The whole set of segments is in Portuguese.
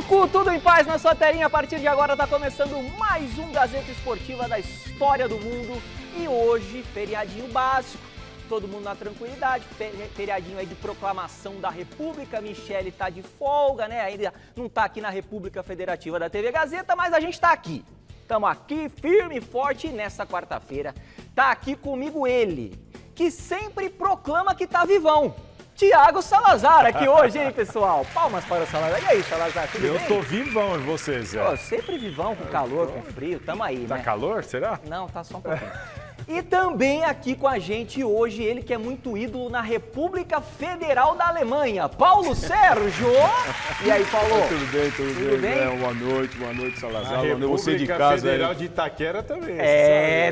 Toco, tudo em paz na sua telinha. A partir de agora está começando mais um Gazeta Esportiva da história do mundo. E hoje, feriadinho básico, todo mundo na tranquilidade, feriadinho aí de proclamação da República. Michele tá de folga, né? Ainda não tá aqui na República Federativa da TV Gazeta, mas a gente tá aqui. Estamos aqui firme e forte e nessa quarta-feira tá aqui comigo ele, que sempre proclama que tá vivão. Thiago Salazar aqui hoje, hein, pessoal? Palmas para o Salazar. E aí, Salazar, tudo bem? Eu tô vivão e vocês, Zé? Pô, sempre vivão, com calor, com frio, tamo aí, Tá né? calor, será? Não, tá só um pouquinho. E também aqui com a gente hoje, ele que é muito ídolo na República Federal da Alemanha, Paulo Sérgio! E aí, Paulo? Tudo bem? Boa noite, Salazar. A República Você de casa Federal aí. de Itaquera também.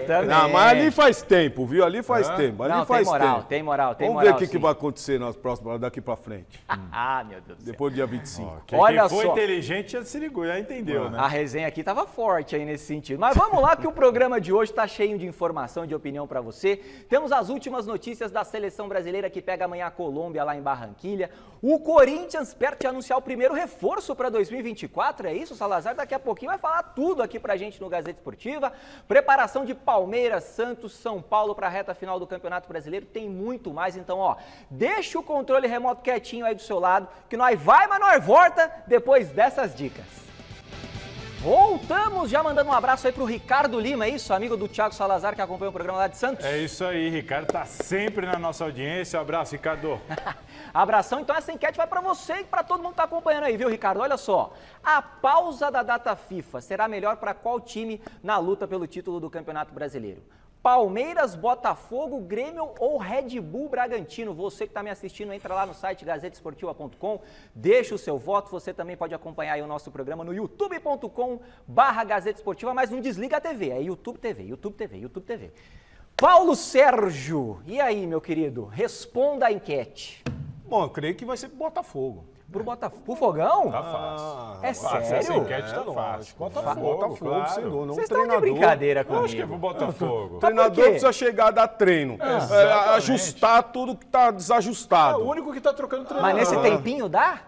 Também. Não, mas ali faz tempo, viu? Ali faz tempo. Ali Não, faz tem moral, tempo. tem moral, tem Vamos moral. ver o que vai acontecer nas próximas, daqui pra frente. Ah, meu Deus do céu. Depois do dia 25. Olha Quem foi só. inteligente já se ligou, já entendeu, né? A resenha aqui tava forte aí nesse sentido. Mas vamos lá que o programa de hoje tá cheio de informação, de opinião para você. Temos as últimas notícias da seleção brasileira que pega amanhã a Colômbia lá em Barranquilha. O Corinthians perto de anunciar o primeiro reforço para 2024, é isso, Salazar? Daqui a pouquinho vai falar tudo aqui pra gente no Gazeta Esportiva. Preparação de Palmeiras, Santos, São Paulo para a reta final do Campeonato Brasileiro. Tem muito mais, então, ó, deixa o controle remoto quietinho aí do seu lado, que nós vai, mas nós volta depois dessas dicas. Voltamos já mandando um abraço aí pro Ricardo Lima, é isso? Amigo do Thiago Salazar, que acompanha o programa lá de Santos. É isso aí, Ricardo tá sempre na nossa audiência. Abraço, Ricardo. Abração, então essa enquete vai para você e para todo mundo que tá acompanhando aí, viu, Ricardo? Olha só, a pausa da data FIFA será melhor para qual time na luta pelo título do Campeonato Brasileiro? Palmeiras, Botafogo, Grêmio ou Red Bull Bragantino? Você que está me assistindo, entra lá no site gazetesportiva.com, deixa o seu voto. Você também pode acompanhar aí o nosso programa no youtube.com/Gazeta Esportiva, mas não desliga a TV, é YouTube TV. Paulo Sérgio, e aí, meu querido? Responda a enquete. Bom, eu creio que vai ser pro Botafogo. Pro Botafogo? Pro Fogão? Tá fácil. É sério? Essa enquete tá fácil. Botafogo, claro. sem dúvida. Vocês estão de brincadeira Eu acho que é comigo. pro Botafogo. O treinador Por quê? precisa chegar, dar treino, Exatamente. ajustar tudo que tá É desajustado. o único que tá trocando treinador. Mas nesse tempinho dá?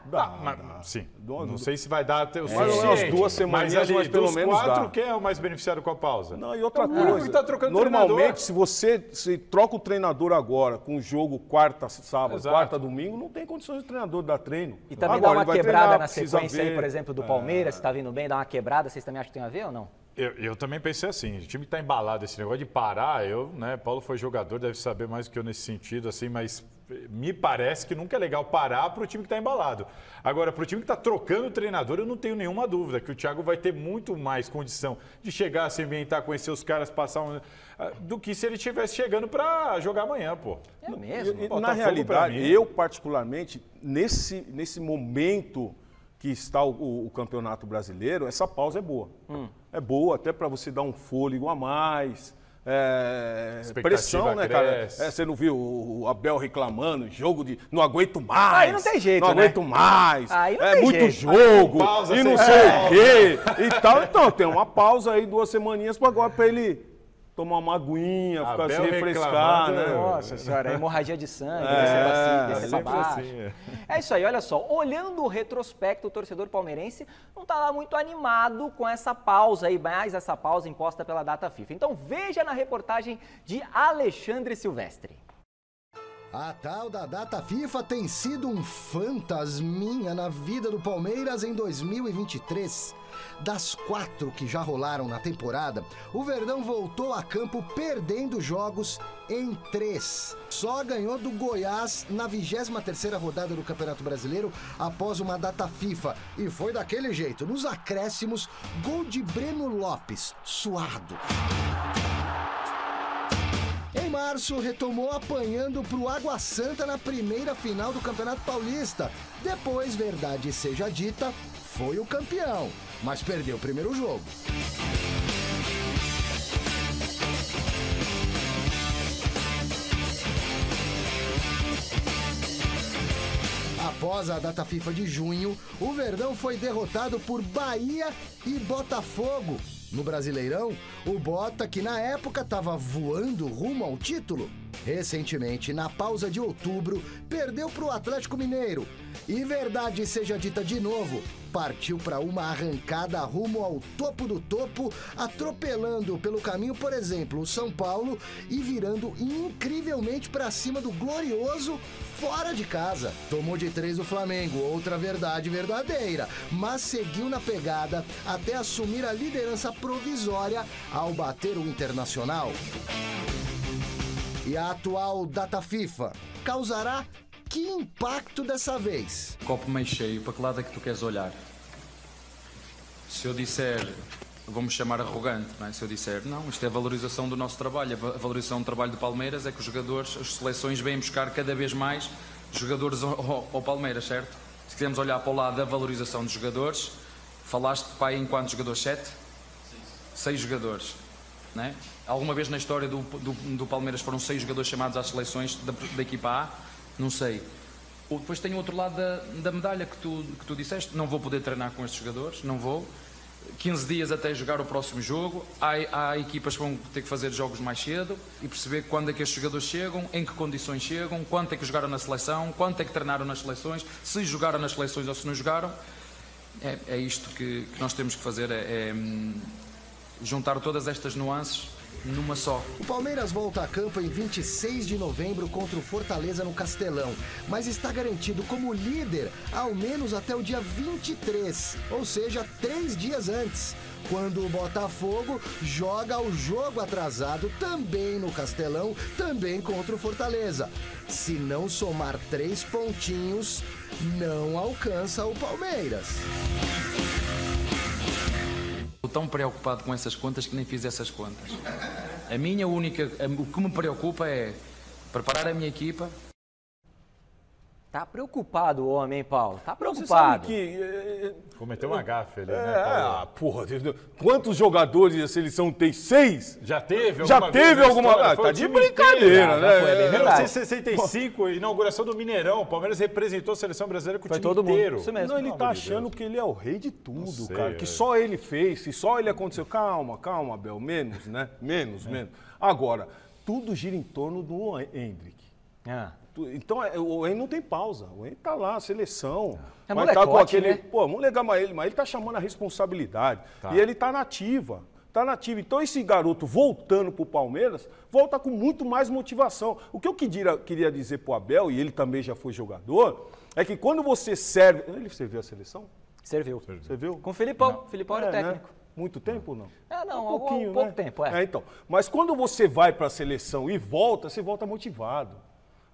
Sim. Não sei se vai dar até o Mais ou menos suficiente, 2 semaninhas, mas pelo dos menos 4, dá. quem é o mais beneficiado com a pausa? Não, e outra É o único coisa, que tá trocando normalmente treinador. se você troca o treinador agora com o jogo quarta, sábado, Exato. quarta, domingo, não tem condições de treinador dar treino. E também Agora, dá uma ele vai quebrada treinar, na precisa sequência aí, ver. por exemplo, do Palmeiras, que tá vindo bem, dá uma quebrada, vocês também acham que tem a ver ou não? Eu também pensei assim, o time que tá embalado, esse negócio de parar, Paulo foi jogador, deve saber mais do que eu nesse sentido, assim, mas me parece que nunca é legal parar para o time que está embalado. Agora, para o time que está trocando o treinador, eu não tenho nenhuma dúvida que o Thiago vai ter muito mais condição de chegar, se ambientar, conhecer os caras, do que se ele estivesse chegando para jogar amanhã, pô. É mesmo? E, Botafogo, na pra realidade, mim. eu particularmente, nesse momento que está o Campeonato Brasileiro, essa pausa é boa. É boa até para você dar um fôlego a mais. Pressão, né, cara? cresce. Você não viu o Abel reclamando, jogo de não aguento mais. Aí não tem jeito, não né? aguento mais. Aí não é tem muito jeito. jogo Pausa e não sem sei pausa. o quê e tal. Então, tem uma pausa aí, 2 semaninhas agora para ele tomar uma aguinha, ficar se Abel refrescar, reclamando, né? Nossa senhora, hemorragia de sangue, descer pra sempre baixo. assim, É isso aí, olha só, olhando o retrospecto, o torcedor palmeirense não tá lá muito animado com essa pausa aí, mais essa pausa imposta pela data FIFA. Então veja na reportagem de Alexandre Silvestre. A tal da data FIFA tem sido um fantasminha na vida do Palmeiras em 2023. Das 4 que já rolaram na temporada, o Verdão voltou a campo perdendo jogos em 3. Só ganhou do Goiás na 23ª rodada do Campeonato Brasileiro após uma data FIFA. E foi daquele jeito, nos acréscimos, gol de Breno Lopes, suado. Em março, retomou apanhando pro Água Santa na primeira final do Campeonato Paulista. Depois, verdade seja dita, foi o campeão, mas perdeu o primeiro jogo. Após a data FIFA de junho, o Verdão foi derrotado por Bahia e Botafogo. No Brasileirão, o Bota, que na época estava voando rumo ao título, recentemente, na pausa de outubro, perdeu para o Atlético Mineiro. E verdade seja dita de novo, partiu para uma arrancada rumo ao topo do topo, atropelando pelo caminho, por exemplo, o São Paulo e virando incrivelmente para cima do glorioso fora de casa. Tomou de 3 o Flamengo, outra verdade verdadeira, mas seguiu na pegada até assumir a liderança provisória ao bater o Internacional. E a atual data FIFA causará que impacto dessa vez? Copo meio cheio, para que lado é que tu queres olhar? Se eu disser, vou-me chamar arrogante, não é? Se eu disser, não, isto é a valorização do nosso trabalho, a valorização do trabalho do Palmeiras é que os jogadores, as seleções vêm buscar cada vez mais jogadores ao Palmeiras, certo? Se quisermos olhar para o lado da valorização dos jogadores, falaste, pai, em quantos jogadores? 7? 6 jogadores, não é? Alguma vez na história do Palmeiras foram 6 jogadores chamados às seleções da equipa A? Não sei. Depois tem o outro lado da medalha que tu disseste, não vou poder treinar com estes jogadores, não vou. 15 dias até jogar o próximo jogo, há equipas que vão ter que fazer jogos mais cedo e perceber quando é que estes jogadores chegam, em que condições chegam, quanto é que jogaram na seleção, quanto é que treinaram nas seleções, se jogaram nas seleções ou se não jogaram. É isto que nós temos que fazer, é juntar todas estas nuances numa só. O Palmeiras volta a campo em 26 de novembro contra o Fortaleza no Castelão, mas está garantido como líder ao menos até o dia 23, ou seja, 3 dias antes, quando o Botafogo joga o jogo atrasado também no Castelão, também contra o Fortaleza. Se não somar 3 pontinhos, não alcança o Palmeiras. Estou tão preocupado com essas contas que nem fiz essas contas. O que me preocupa é preparar a minha equipa. Tá preocupado o homem, hein, Paulo? Tá preocupado. Você sabe que... Cometeu uma gafe ali, né, Paulo? Porra, quantos jogadores a seleção tem? 6? Já teve Já alguma teve vez alguma... história? Foi tá o de time brincadeira, inteiro. né? foi, é bem verdade. 1965, inauguração do Mineirão. O Palmeiras representou a seleção brasileira com o Foi time todo mundo. inteiro. Isso mesmo. Não, ele Pelo tá amor de achando Deus. que ele é o rei de tudo, sei, cara. Que só ele fez, que só ele aconteceu. Calma, Abel. Menos, né? Menos. Agora, tudo gira em torno do Endrick. Então, o Endrick não tem pausa. O Endrick tá lá, seleção. É mas molecote, tá com aquele... né? Pô, vamos legal mas ele tá chamando a responsabilidade. Tá. E ele tá nativa. Então, esse garoto voltando pro Palmeiras, volta com muito mais motivação. O que eu queria dizer pro Abel, e ele também já foi jogador, é que quando você serve... Ele serviu a seleção? Serviu. Você viu? Com o Filipão. Filipão era o Né? técnico. Muito tempo ou não? Não, Um pouquinho, pouco né? tempo, Então. Mas quando você vai para a seleção e volta, você volta motivado.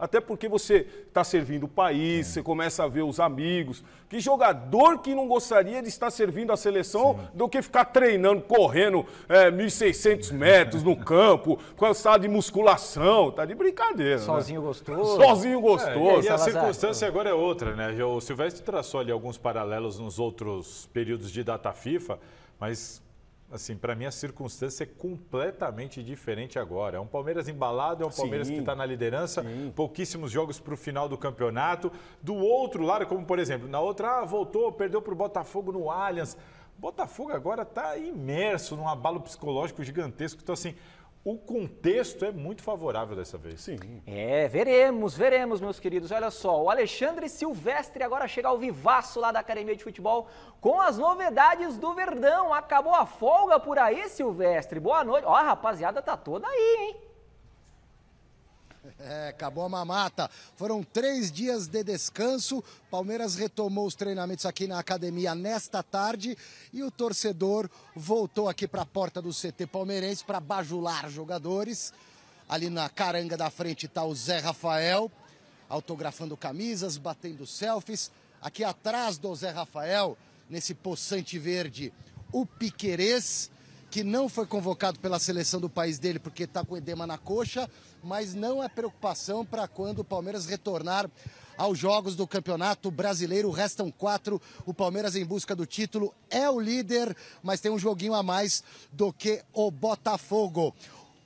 Até porque você está servindo o país, você começa a ver os amigos. Que jogador que não gostaria de estar servindo a seleção do que ficar treinando, correndo 1.600 metros no campo, cansado de musculação. Tá de brincadeira, Sozinho né? gostoso. Sozinho gostoso. E a Salazar? circunstância agora é outra, né? O Silvestre traçou ali alguns paralelos nos outros períodos de data FIFA, mas, assim, para mim a circunstância é completamente diferente agora. É um Palmeiras embalado, é um Palmeiras que está na liderança, pouquíssimos jogos para o final do campeonato. Do outro lado, como por exemplo, na outra, voltou, perdeu para o Botafogo no Allianz. O Botafogo agora está imerso num abalo psicológico gigantesco. Então, assim, o contexto é muito favorável dessa vez. Sim. Veremos, meus queridos. Olha só, o Alexandre Silvestre agora chega ao vivaço lá da Academia de Futebol com as novidades do Verdão. Acabou a folga por aí, Silvestre. Boa noite. Ó, a rapaziada tá toda aí, hein? Acabou a mamata. Foram 3 dias de descanso. Palmeiras retomou os treinamentos aqui na academia nesta tarde e o torcedor voltou aqui para a porta do CT palmeirense para bajular jogadores. Ali na caranga da frente está o Zé Rafael, autografando camisas, batendo selfies. Aqui atrás do Zé Rafael, nesse poçante verde, o Piquerez, que não foi convocado pela seleção do país dele porque está com edema na coxa, mas não é preocupação para quando o Palmeiras retornar aos jogos do Campeonato Brasileiro. Restam 4, o Palmeiras em busca do título é o líder, mas tem um joguinho a mais do que o Botafogo.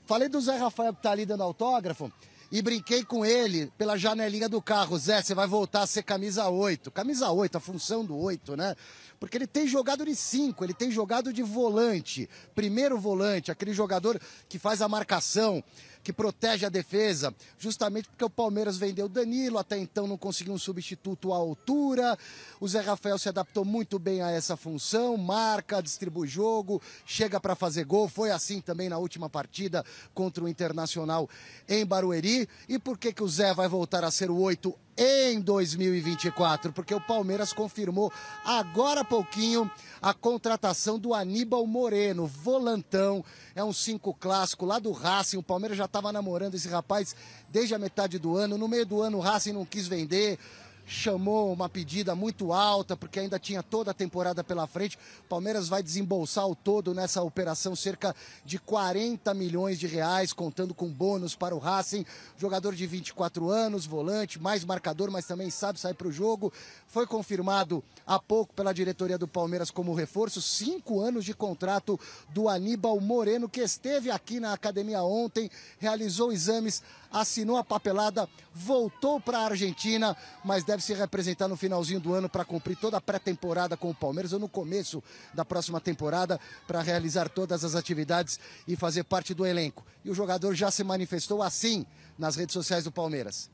Falei do Zé Rafael que está ali dando autógrafo e brinquei com ele pela janelinha do carro. Zé, você vai voltar a ser camisa 8. Camisa 8, a função do 8, né? Porque ele tem jogado de 5, ele tem jogado de volante, primeiro volante, aquele jogador que faz a marcação, que protege a defesa, justamente porque o Palmeiras vendeu o Danilo, até então não conseguiu um substituto à altura. O Zé Rafael se adaptou muito bem a essa função, marca, distribui jogo, chega para fazer gol. Foi assim também na última partida contra o Internacional em Barueri. E por que o Zé vai voltar a ser o 8 em 2024? Porque o Palmeiras confirmou agora há pouquinho a contratação do Aníbal Moreno, volantão, é um 5 clássico lá do Racing. O Palmeiras já estava namorando esse rapaz desde a metade do ano. No meio do ano o Racing não quis vender, chamou uma pedida muito alta, porque ainda tinha toda a temporada pela frente. O Palmeiras vai desembolsar ao todo nessa operação cerca de 40 milhões de reais, contando com bônus para o Racing. Jogador de 24 anos, volante, mais marcador, mas também sabe sair para o jogo. Foi confirmado há pouco pela diretoria do Palmeiras como reforço, 5 anos de contrato do Aníbal Moreno, que esteve aqui na academia ontem, realizou exames, assinou a papelada, voltou para a Argentina, mas deve se representar no finalzinho do ano para cumprir toda a pré-temporada com o Palmeiras ou no começo da próxima temporada para realizar todas as atividades e fazer parte do elenco. E o jogador já se manifestou assim nas redes sociais do Palmeiras.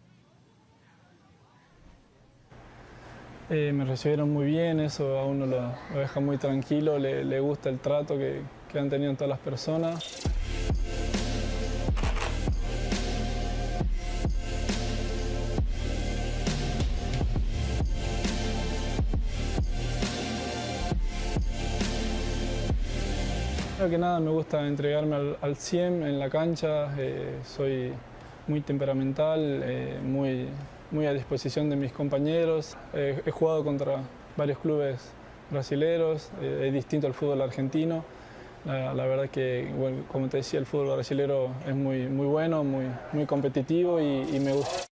Me recibieron muy bien, eso a uno lo deja muy tranquilo, le gusta el trato que han tenido todas las personas. Primero que nada me gusta entregarme al 100 en la cancha, soy muy temperamental, muy a disposición de mis compañeros. He jugado contra varios clubes brasileños, es distinto al fútbol argentino. La verdad que, bueno, como te decía, el fútbol brasileño es muy bueno, muy competitivo y me gusta.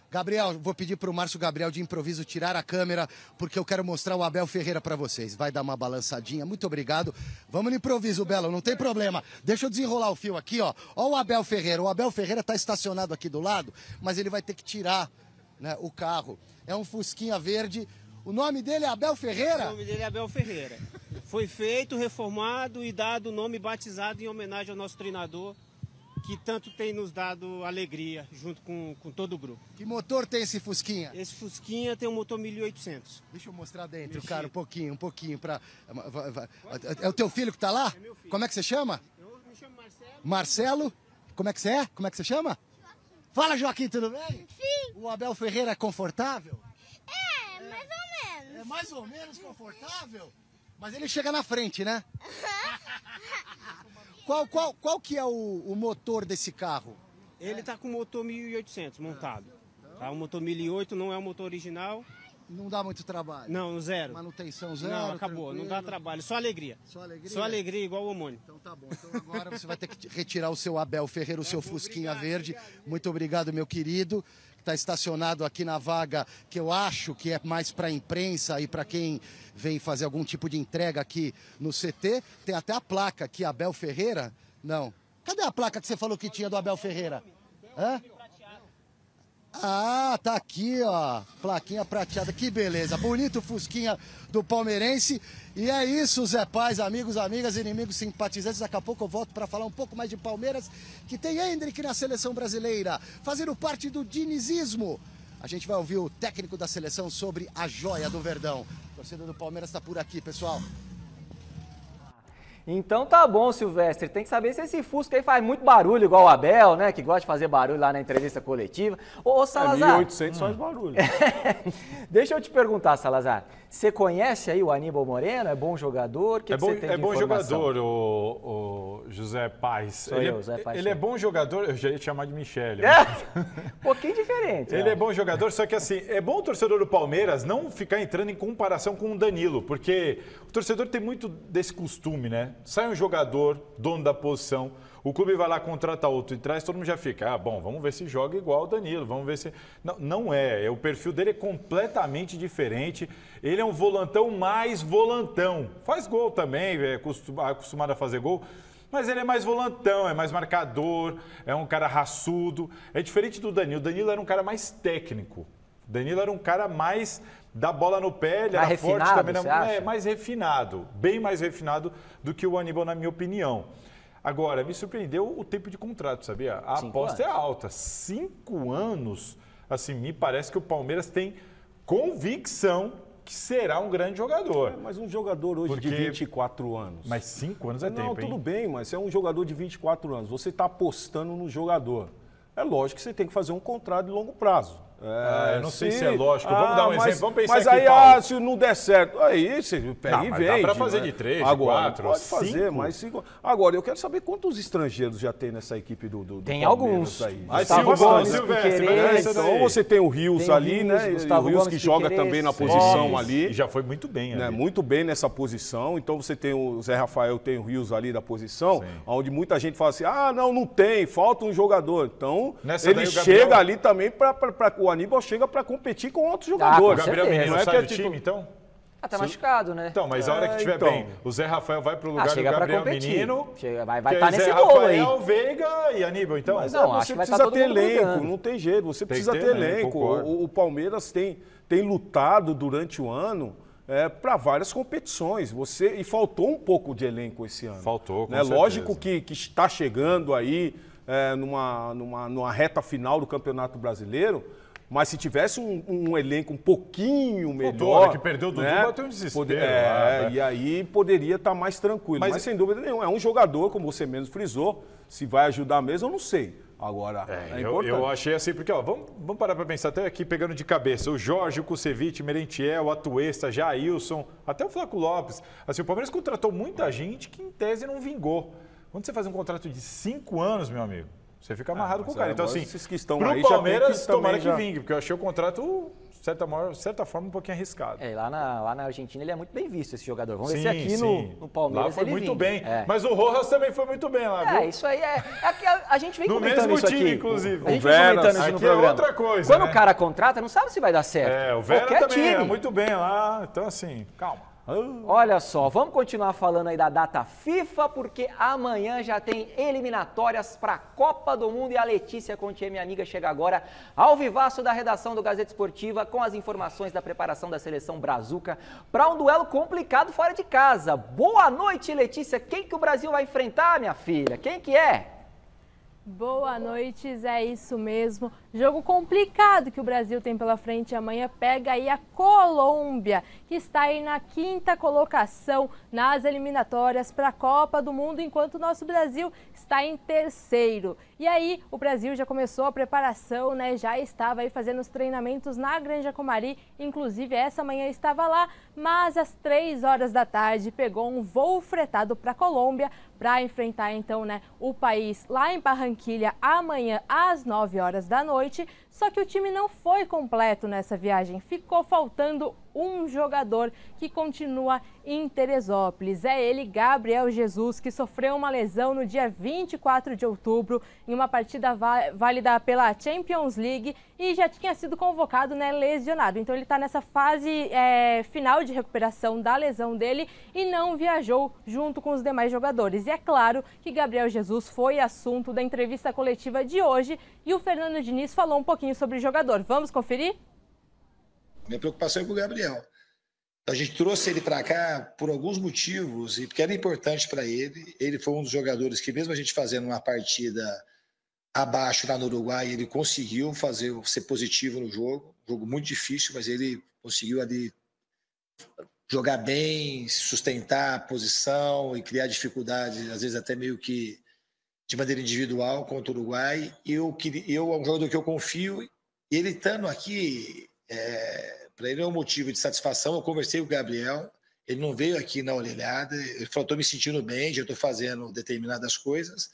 Gabriel, vou pedir para o Márcio Gabriel de improviso tirar a câmera, porque eu quero mostrar o Abel Ferreira para vocês. Vai dar uma balançadinha, muito obrigado. Vamos no improviso, Belo, não tem problema. Deixa eu desenrolar o fio aqui, ó. Ó o Abel Ferreira. O Abel Ferreira está estacionado aqui do lado, mas ele vai ter que tirar, né, o carro. É um Fusquinha verde. O nome dele é Abel Ferreira? O nome dele é Abel Ferreira. Foi feito, reformado e dado o nome batizado em homenagem ao nosso treinador, que tanto tem nos dado alegria junto com todo o grupo. Que motor tem esse Fusquinha? Esse Fusquinha tem um motor 1800. Deixa eu mostrar dentro, cara, um pouquinho pra... É o teu filho que tá lá? É meu filho. Como é que você chama? Eu me chamo Marcelo. Marcelo? Como é que você é? Como é que você chama? Fala, Joaquim, tudo bem? Sim. O Abel Ferreira é confortável? É, mais ou menos. É mais ou menos confortável? Mas ele chega na frente, né? Qual que é o motor desse carro? Ele tá com motor 1800 montado. Tá? O motor 1008 não é o motor original. Não dá muito trabalho? Não, zero. Manutenção zero? Não, acabou. Não dá trabalho. Só alegria. Só alegria? Só alegria, igual o homônimo. Então tá bom. Então agora você vai ter que retirar o seu Abel Ferreira, o seu Fusquinha verde. Muito obrigado, meu querido. Está estacionado aqui na vaga que eu acho que é mais para a imprensa e para quem vem fazer algum tipo de entrega aqui no CT. Tem até a placa aqui, Abel Ferreira. Não. Cadê a placa que você falou que tinha do Abel Ferreira? Hã? Ah, tá aqui, ó. Plaquinha prateada, que beleza. Bonito Fusquinha do palmeirense. E é isso, Zé Paz, amigos, amigas, inimigos, simpatizantes. Daqui a pouco eu volto para falar um pouco mais de Palmeiras, que tem Hendrick na seleção brasileira, fazendo parte do dinizismo. A gente vai ouvir o técnico da seleção sobre a joia do Verdão. A torcida do Palmeiras está por aqui, pessoal. Então tá bom, Silvestre, tem que saber se esse Fusca aí faz muito barulho, igual o Abel, né, que gosta de fazer barulho lá na entrevista coletiva. Ô Salazar... 1800 faz barulho. Deixa eu te perguntar, Salazar, você conhece aí o Aníbal Moreno? É bom jogador? É bom jogador, o José Paz. José Paz. Ele é bom jogador, eu já ia te chamar de Michele. Um pouquinho diferente. Ele é bom jogador, só que assim, é bom o torcedor do Palmeiras não ficar entrando em comparação com o Danilo, porque o torcedor tem muito desse costume, né? Sai um jogador, dono da posição, o clube vai lá, contrata outro e traz, todo mundo já fica, bom, vamos ver se joga igual o Danilo, vamos ver se... Não é, o perfil dele é completamente diferente, ele é um volantão mais volantão, faz gol também, é acostumado a fazer gol, mas ele é mais volantão, é mais marcador, é um cara raçudo, é diferente do Danilo. O Danilo era um cara mais técnico, o Danilo era um cara mais... da bola no pé, ele era forte também, mais refinado, bem mais refinado do que o Aníbal, na minha opinião. Agora, me surpreendeu o tempo de contrato, sabia? A aposta é alta. 5 anos, assim, me parece que o Palmeiras tem convicção que será um grande jogador. Mas um jogador hoje de 24 anos... Mas 5 anos é tempo, hein? Não, tudo bem, mas é um jogador de 24 anos. Você está apostando no jogador. É lógico que você tem que fazer um contrato de longo prazo. Eu não sei se é lógico. Vamos dar um exemplo. Vamos pensar mas aqui, aí, Paulo. se não der certo, aí você pega e vende. Dá para fazer de 3, de 4, pode fazer, 5. mas 5. Agora, eu quero saber quantos estrangeiros já tem nessa equipe do tem Palmeiras alguns. aí. Então você tem o Rios ali, né? O Rios que joga também na posição ali. E já foi muito bem ali. Né? Muito bem nessa posição. Então você tem o Zé Rafael, tem o Rios ali da posição, onde muita gente fala assim, não tem, falta um jogador. Então, ele chega ali também o Aníbal chega para competir com outros jogadores. O Gabriel Menino sai do time, então? Tá machucado, né? Então, mas a hora que estiver bem, o Zé Rafael vai pro lugar do Gabriel Menino. Vai estar nesse gol aí. Rafael, Veiga e Aníbal, então. Mas você precisa ter elenco, não tem jeito. Você precisa ter elenco. O Palmeiras tem lutado durante o ano para várias competições. E faltou um pouco de elenco esse ano. Faltou, com né? Lógico que está chegando aí numa reta final do Campeonato Brasileiro. Mas se tivesse um elenco um pouquinho melhor... que perdeu o Dudu, bateu um desespero. E aí poderia estar mais tranquilo. Mas sem dúvida nenhuma, é um jogador, como você mesmo frisou, se vai ajudar mesmo, eu não sei. Agora, é importante. Eu achei assim, porque vamos parar para pensar, até aqui pegando de cabeça, o Jorge, o Kusevich, Merentiel, o Atuesta, Jailson, até o Flaco Lopes. Assim, o Palmeiras contratou muita gente que em tese não vingou. Quando você faz um contrato de 5 anos, meu amigo, você fica amarrado com o cara. Então, assim, pro Palmeiras, tomara que vingue, porque eu achei o contrato, de certa forma, um pouquinho arriscado. Lá na Argentina ele é muito bem visto, esse jogador. Vamos ver se aqui no Palmeiras lá foi ele muito vingue. bem. Mas o Rojas também foi muito bem lá, viu? Isso aí a gente vem no comentando mesmo isso time, aqui. inclusive. A gente vem comentando isso no programa. É outra coisa, Quando o cara contrata, não sabe se vai dar certo. O Vera também é muito bem lá. Então, assim, calma. Olha só, vamos continuar falando aí da data FIFA, porque amanhã já tem eliminatórias para a Copa do Mundo e a Letícia Contier, minha amiga, chega agora ao vivaço da redação do Gazeta Esportiva com as informações da preparação da seleção brazuca para um duelo complicado fora de casa. Boa noite, Letícia. Quem que o Brasil vai enfrentar, minha filha? Quem que é? Boa noite, é isso mesmo. Jogo complicado que o Brasil tem pela frente. Amanhã pega aí a Colômbia, que está aí na 5ª colocação nas eliminatórias para a Copa do Mundo, enquanto o nosso Brasil está em 3º. E aí o Brasil já começou a preparação, né? Já estava aí fazendo os treinamentos na Granja Comari, inclusive essa manhã estava lá, mas às 3 horas da tarde pegou um voo fretado para a Colômbia para enfrentar então, né, o país lá em Barranquilha amanhã às 9 horas da noite. Só que o time não foi completo nessa viagem, ficou faltando um jogador que continua em Teresópolis. É ele, Gabriel Jesus, que sofreu uma lesão no dia 24 de outubro em uma partida válida pela Champions League e já tinha sido convocado, né, lesionado. Então ele está nessa fase final de recuperação da lesão dele e não viajou junto com os demais jogadores. E é claro que Gabriel Jesus foi assunto da entrevista coletiva de hoje e o Fernando Diniz falou um pouquinho sobre o jogador. Vamos conferir? Minha preocupação é com o Gabriel. A gente trouxe ele para cá por alguns motivos e porque era importante para ele. Ele foi um dos jogadores que, mesmo a gente fazendo uma partida abaixo lá no Uruguai, ele conseguiu ser positivo no jogo. Jogo muito difícil, mas ele conseguiu ali jogar bem, sustentar a posição e criar dificuldades, às vezes até meio que de maneira individual contra o Uruguai. Eu é um jogador que eu confio e ele estando aqui... para ele é um motivo de satisfação. Eu conversei com o Gabriel, ele não veio aqui na orelhada, ele falou, estou me sentindo bem, já estou fazendo determinadas coisas,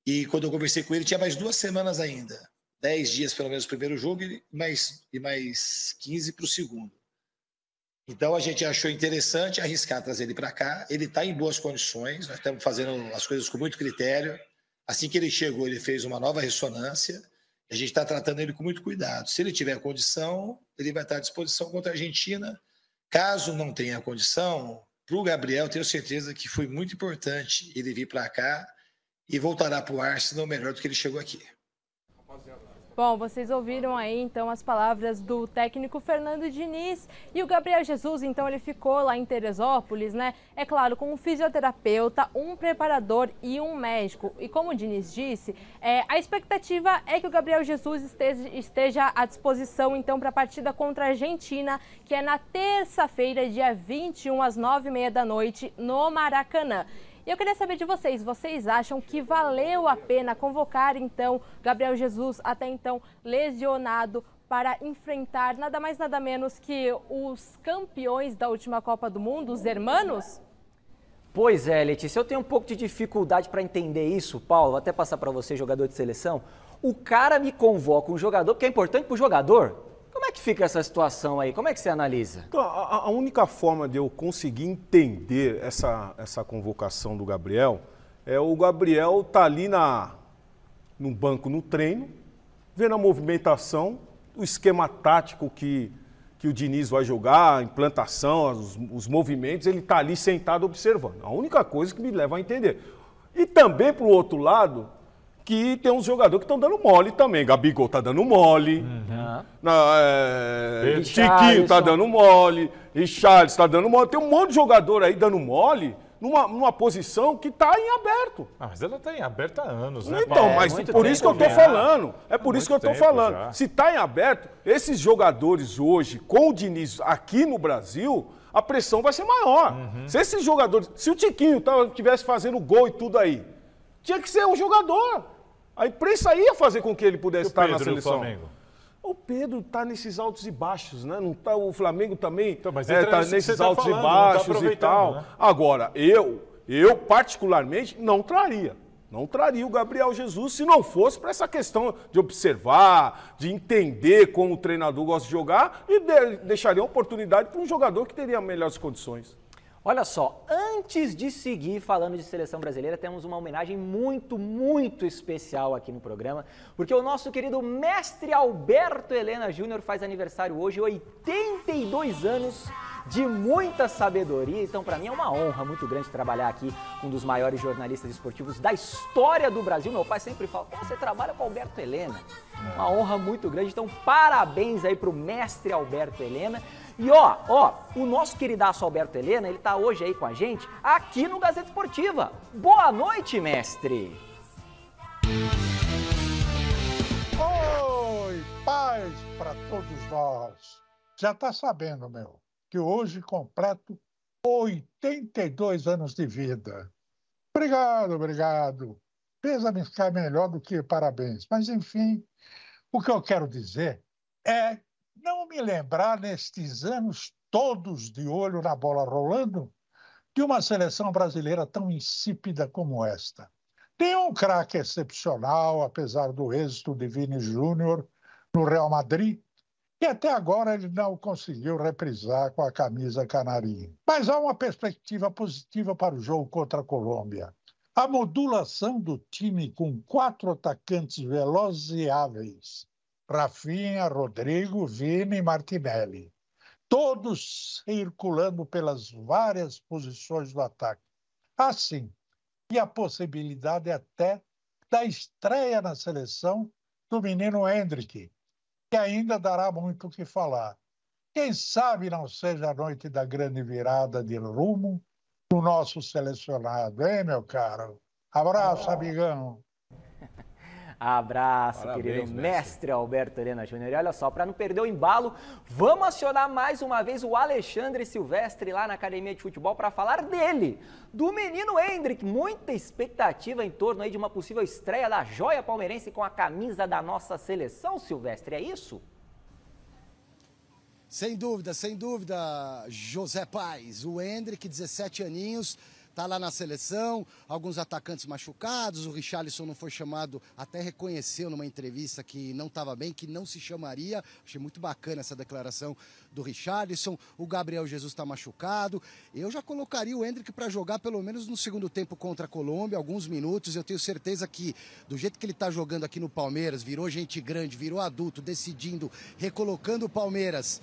e quando eu conversei com ele, tinha mais 2 semanas ainda, 10 dias pelo menos o primeiro jogo e mais 15 para o segundo. Então a gente achou interessante arriscar trazer ele para cá, ele está em boas condições, nós estamos fazendo as coisas com muito critério. Assim que ele chegou, ele fez uma nova ressonância. A gente está tratando ele com muito cuidado. Se ele tiver condição, ele vai estar à disposição contra a Argentina. Caso não tenha condição, para o Gabriel, tenho certeza que foi muito importante ele vir para cá e voltará para o Arsenal melhor do que ele chegou aqui. Bom, vocês ouviram aí então as palavras do técnico Fernando Diniz e o Gabriel Jesus, então ele ficou lá em Teresópolis, né? É claro, com um fisioterapeuta, um preparador e um médico. E como o Diniz disse, a expectativa é que o Gabriel Jesus esteja à disposição então para a partida contra a Argentina, que é na terça-feira, dia 21, às 9h30 da noite, no Maracanã. E eu queria saber de vocês acham que valeu a pena convocar, então, Gabriel Jesus, até então lesionado, para enfrentar nada mais nada menos que os campeões da última Copa do Mundo, os hermanos? Pois é, Letícia, eu tenho um pouco de dificuldade para entender isso, Paulo, vou até passar para você, jogador de seleção. O cara me convoca um jogador, porque é importante para o jogador. Como é que fica essa situação aí? Como é que você analisa? Então, a única forma de eu conseguir entender essa convocação do Gabriel é o Gabriel tá ali no banco no treino, vendo a movimentação, o esquema tático que o Diniz vai jogar, a implantação, os movimentos, ele tá ali sentado observando. A única coisa que me leva a entender. E também, pro outro lado, que tem uns jogadores que estão dando mole também. Gabigol tá dando mole. Tiquinho tá dando mole. Richarlison tá dando mole. Tem um monte de jogador aí dando mole numa posição que tá em aberto. Mas ela tá em aberto há anos, né? Então, mas por isso que eu tô falando. É por isso que eu tô falando. Já. Se tá em aberto, esses jogadores hoje, com o Diniz aqui no Brasil, a pressão vai ser maior. Se esses jogadores... Se o Tiquinho estivesse fazendo gol e tudo aí, tinha que ser um jogador. A imprensa ia fazer com que ele pudesse estar na seleção. O Pedro está nesses altos e baixos, né? Não tá, o Flamengo também está nesses altos e baixos e tal. Né? Agora, eu particularmente não traria. Não traria o Gabriel Jesus se não fosse para essa questão de observar, de entender como o treinador gosta de jogar e deixaria a oportunidade para um jogador que teria melhores condições. Olha só, antes de seguir falando de seleção brasileira, temos uma homenagem muito, muito especial aqui no programa, porque o nosso querido mestre Alberto Helena Júnior faz aniversário hoje, 82 anos de muita sabedoria. Então, para mim é uma honra muito grande trabalhar aqui com um dos maiores jornalistas esportivos da história do Brasil. Meu pai sempre fala, você trabalha com Alberto Helena. Uma honra muito grande, então parabéns aí pro mestre Alberto Helena. E o nosso queridaço Alberto Helena, ele tá hoje aí com a gente, aqui no Gazeta Esportiva. Boa noite, mestre! Oi, paz para todos nós. Já tá sabendo, que hoje completo 82 anos de vida. Obrigado. Pesa-me ficar melhor do que parabéns. Mas, enfim, o que eu quero dizer é não me lembrar, nestes anos todos de olho na bola rolando, de uma seleção brasileira tão insípida como esta. Tem um craque excepcional, apesar do êxito de Vini Júnior no Real Madrid, e até agora ele não conseguiu reprisar com a camisa canarinho. Mas há uma perspectiva positiva para o jogo contra a Colômbia. A modulação do time com 4 atacantes velozes e ágeis, Rafinha, Rodrigo, Vini e Martinelli, todos circulando pelas várias posições do ataque. Assim, e a possibilidade até da estreia na seleção do menino Endrick, que ainda dará muito o que falar. Quem sabe não seja a noite da grande virada de rumo do nosso selecionado, hein, meu caro? Abraço, amigão. Abraço, parabéns, querido mestre Alberto Helena Júnior. E olha só, para não perder o embalo, vamos acionar mais uma vez o Alexandre Silvestre lá na Academia de Futebol para falar dele, do menino Endrick. Muita expectativa em torno aí de uma possível estreia da joia palmeirense com a camisa da nossa seleção, Silvestre, é isso? Sem dúvida, José Paes. O Endrick, 17 aninhos, está lá na seleção, alguns atacantes machucados, o Richarlison não foi chamado, até reconheceu numa entrevista que não estava bem, que não se chamaria. Achei muito bacana essa declaração do Richarlison. O Gabriel Jesus está machucado. Eu já colocaria o Endrick para jogar pelo menos no segundo tempo contra a Colômbia, alguns minutos. Eu tenho certeza que, do jeito que ele está jogando aqui no Palmeiras, virou gente grande, virou adulto, decidindo, recolocando o Palmeiras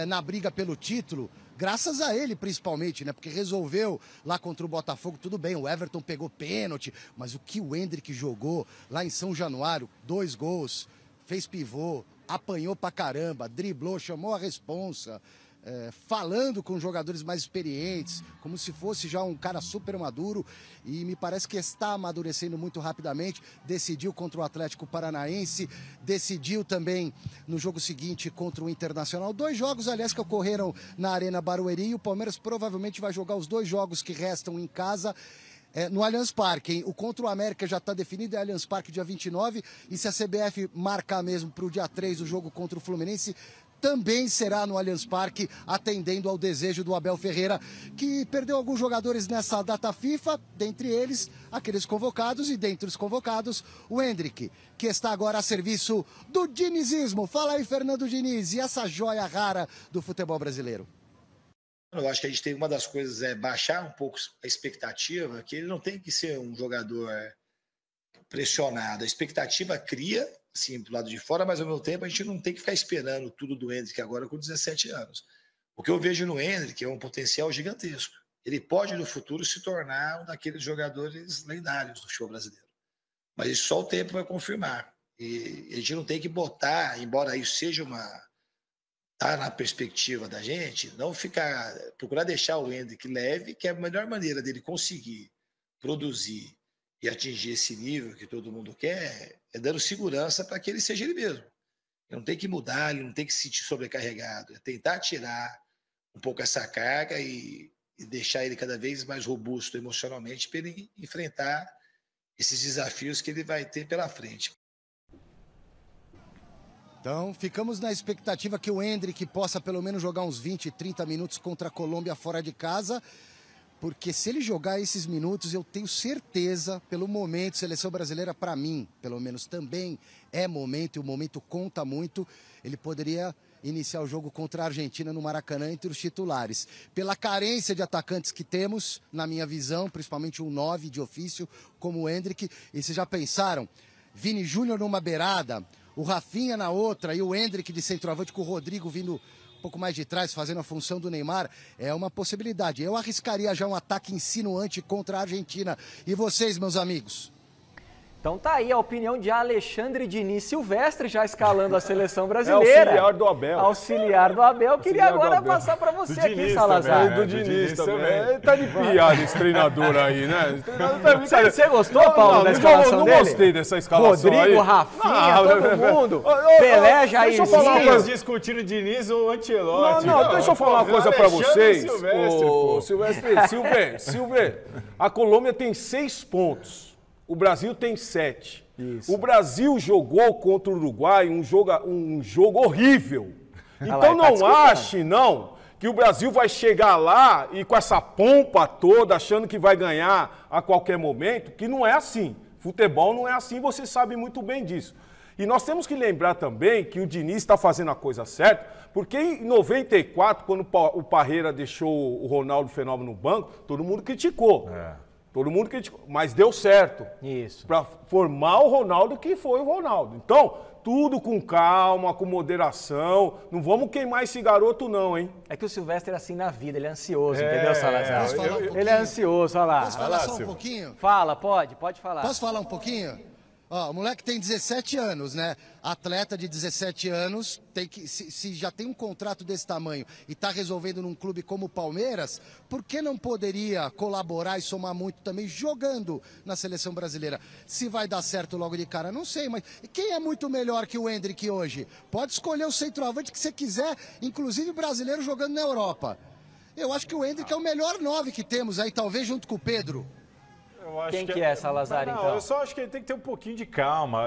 na briga pelo título, graças a ele, principalmente, né? Porque resolveu lá contra o Botafogo, tudo bem, o Everton pegou pênalti, mas o que o Endrick jogou lá em São Januário, 2 gols, fez pivô, apanhou pra caramba, driblou, chamou a responsa, falando com jogadores mais experientes, como se fosse já um cara super maduro, e me parece que está amadurecendo muito rapidamente. Decidiu contra o Atlético Paranaense, decidiu também no jogo seguinte contra o Internacional. 2 jogos, aliás, que ocorreram na Arena Barueri, e o Palmeiras provavelmente vai jogar os 2 jogos que restam em casa no Allianz Parque, hein? O contra o América já está definido, é Allianz Parque dia 29, e se a CBF marcar mesmo para o dia 3 o jogo contra o Fluminense, também será no Allianz Parque, atendendo ao desejo do Abel Ferreira, que perdeu alguns jogadores nessa data FIFA, dentre eles aqueles convocados, e dentre os convocados o Endrick, que está agora a serviço do dinizismo. Fala aí, Fernando Diniz, e essa joia rara do futebol brasileiro? Eu acho que a gente tem uma das coisas baixar um pouco a expectativa, que ele não tem que ser um jogador pressionado. A expectativa cria, assim, do lado de fora, mas ao mesmo tempo a gente não tem que ficar esperando tudo do Endrick agora com 17 anos. O que eu vejo no Endrick é um potencial gigantesco. Ele pode, no futuro, se tornar um daqueles jogadores lendários do futebol brasileiro. Mas isso só o tempo vai confirmar. E a gente não tem que botar, embora isso seja tá na perspectiva da gente, não procurar deixar o Endrick leve, que é a melhor maneira dele conseguir produzir e atingir esse nível que todo mundo quer, é dando segurança para que ele seja ele mesmo. Ele não tem que mudar, ele não tem que se sentir sobrecarregado, é tentar tirar um pouco essa carga e deixar ele cada vez mais robusto emocionalmente para ele enfrentar esses desafios que ele vai ter pela frente. Então, ficamos na expectativa que o Endrick possa pelo menos jogar uns 20, 30 minutos contra a Colômbia fora de casa, porque se ele jogar esses minutos, eu tenho certeza, pelo momento, seleção brasileira, para mim, pelo menos também é momento, e o momento conta muito, ele poderia iniciar o jogo contra a Argentina no Maracanã entre os titulares. Pela carência de atacantes que temos, na minha visão, principalmente um 9 de ofício, como o Endrick, e vocês já pensaram? Vini Júnior numa beirada, o Rafinha na outra e o Endrick de centroavante, com o Rodrigo vindo um pouco mais de trás, fazendo a função do Neymar, é uma possibilidade. Eu arriscaria já um ataque insinuante contra a Argentina. E vocês, meus amigos? Então tá aí a opinião de Alexandre Diniz Silvestre, já escalando a seleção brasileira. Auxiliar do Abel. Auxiliar do Abel. Queria agora passar para você aqui, Diniz Salazar. Também, do Diniz também. Tá de piada esse treinador aí, né? Você gostou, Paulo, da escalação dele? Não gostei dessa escalação aí. Rodrigo, Rafinha, todo mundo. Pelé, Jairzinho. Estamos discutindo Diniz ou Ancelotti. Não, deixa eu falar uma coisa pra vocês. Silvestre, a Colômbia tem 6 pontos. O Brasil tem 7. Isso. O Brasil jogou contra o Uruguai um jogo horrível. Então não ache, não, que o Brasil vai chegar lá e com essa pompa toda, achando que vai ganhar a qualquer momento, que não é assim. Futebol não é assim, você sabe muito bem disso. E nós temos que lembrar também que o Diniz está fazendo a coisa certa, porque em 94, quando o Parreira deixou o Ronaldo Fenômeno no banco, todo mundo criticou. Todo mundo criticou, mas deu certo. Isso. Para formar o Ronaldo que foi o Ronaldo. Então, tudo com calma, com moderação. Não vamos queimar esse garoto não, hein? É que o Silvestre é assim na vida, ele é ansioso, entendeu, Salazar? Posso falar um pouquinho? Ele é ansioso, olha lá. Posso falar só um pouquinho? Fala, pode falar. Posso falar um pouquinho? Ó, o moleque tem 17 anos, né? Atleta de 17 anos, se já tem um contrato desse tamanho e está resolvendo num clube como o Palmeiras, por que não poderia colaborar e somar muito também jogando na seleção brasileira? Se vai dar certo logo de cara, não sei, mas quem é muito melhor que o Endrick hoje? Pode escolher o centroavante que você quiser, inclusive brasileiro jogando na Europa. Eu acho que o Endrick é o melhor 9 que temos aí, talvez junto com o Pedro. Quem que é Salazar, então? Eu só acho que ele tem que ter um pouquinho de calma.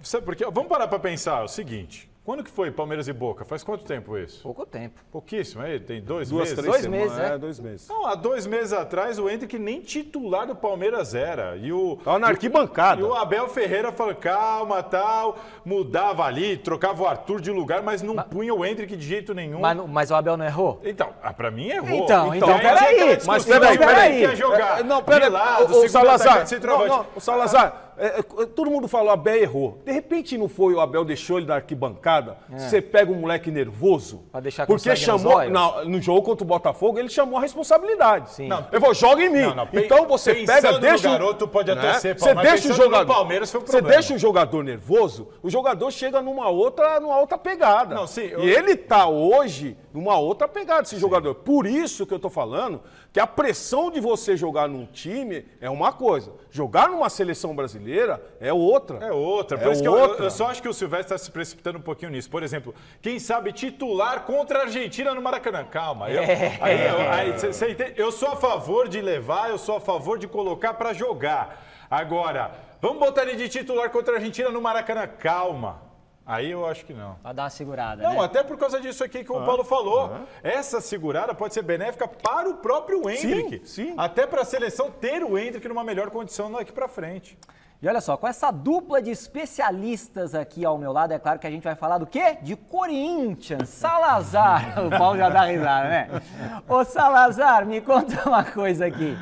Sabe por quê? Vamos parar para pensar. É o seguinte. Quando que foi Palmeiras e Boca? Faz quanto tempo isso? Pouco tempo. Pouquíssimo, aí tem 2 meses? 2 meses, é. 2 meses. Não, há 2 meses atrás o Endrick nem titular do Palmeiras era. Tava na arquibancada. E o Abel Ferreira falou, calma, tal, mudava ali, trocava o Arthur de lugar, mas não punha o Endrick de jeito nenhum. Mas o Abel não errou? Então, pra mim errou. Então peraí. Mas peraí. Não, peraí. Não, peraí. O Salazar, todo mundo fala, o Abel errou. De repente não foi, o Abel deixou ele na arquibancada, você pega um moleque nervoso. Pra deixar com porque chamou, no jogo contra o Botafogo, ele chamou a responsabilidade. Sim. Não, eu vou, joga em mim. Então você pega, deixa o garoto pode até ser, você deixa o jogador, Palmeiras foi o você deixa o jogador nervoso, o jogador chega numa outra pegada. Não, sim, E ele tá hoje numa outra pegada, esse jogador. Por isso que eu tô falando que a pressão de você jogar num time é uma coisa, jogar numa seleção brasileira é outra. É outra. Por isso que eu só acho que o Silvestre está se precipitando um pouquinho nisso. Por exemplo, quem sabe titular contra a Argentina no Maracanã. Calma. Você entende? Eu sou a favor de levar, eu sou a favor de colocar para jogar. Agora, vamos botar ele de titular contra a Argentina no Maracanã. Calma. Aí eu acho que não. Vai dar uma segurada, não, né? Até por causa disso aqui que o Paulo falou. Essa segurada pode ser benéfica para o próprio Endrick. Sim. Até para a seleção ter o Endrick numa melhor condição daqui para frente. E olha só, com essa dupla de especialistas aqui ao meu lado, é claro que a gente vai falar do quê? De Corinthians. Salazar. O Paulo já dá risada, né? Ô Salazar, me conta uma coisa aqui.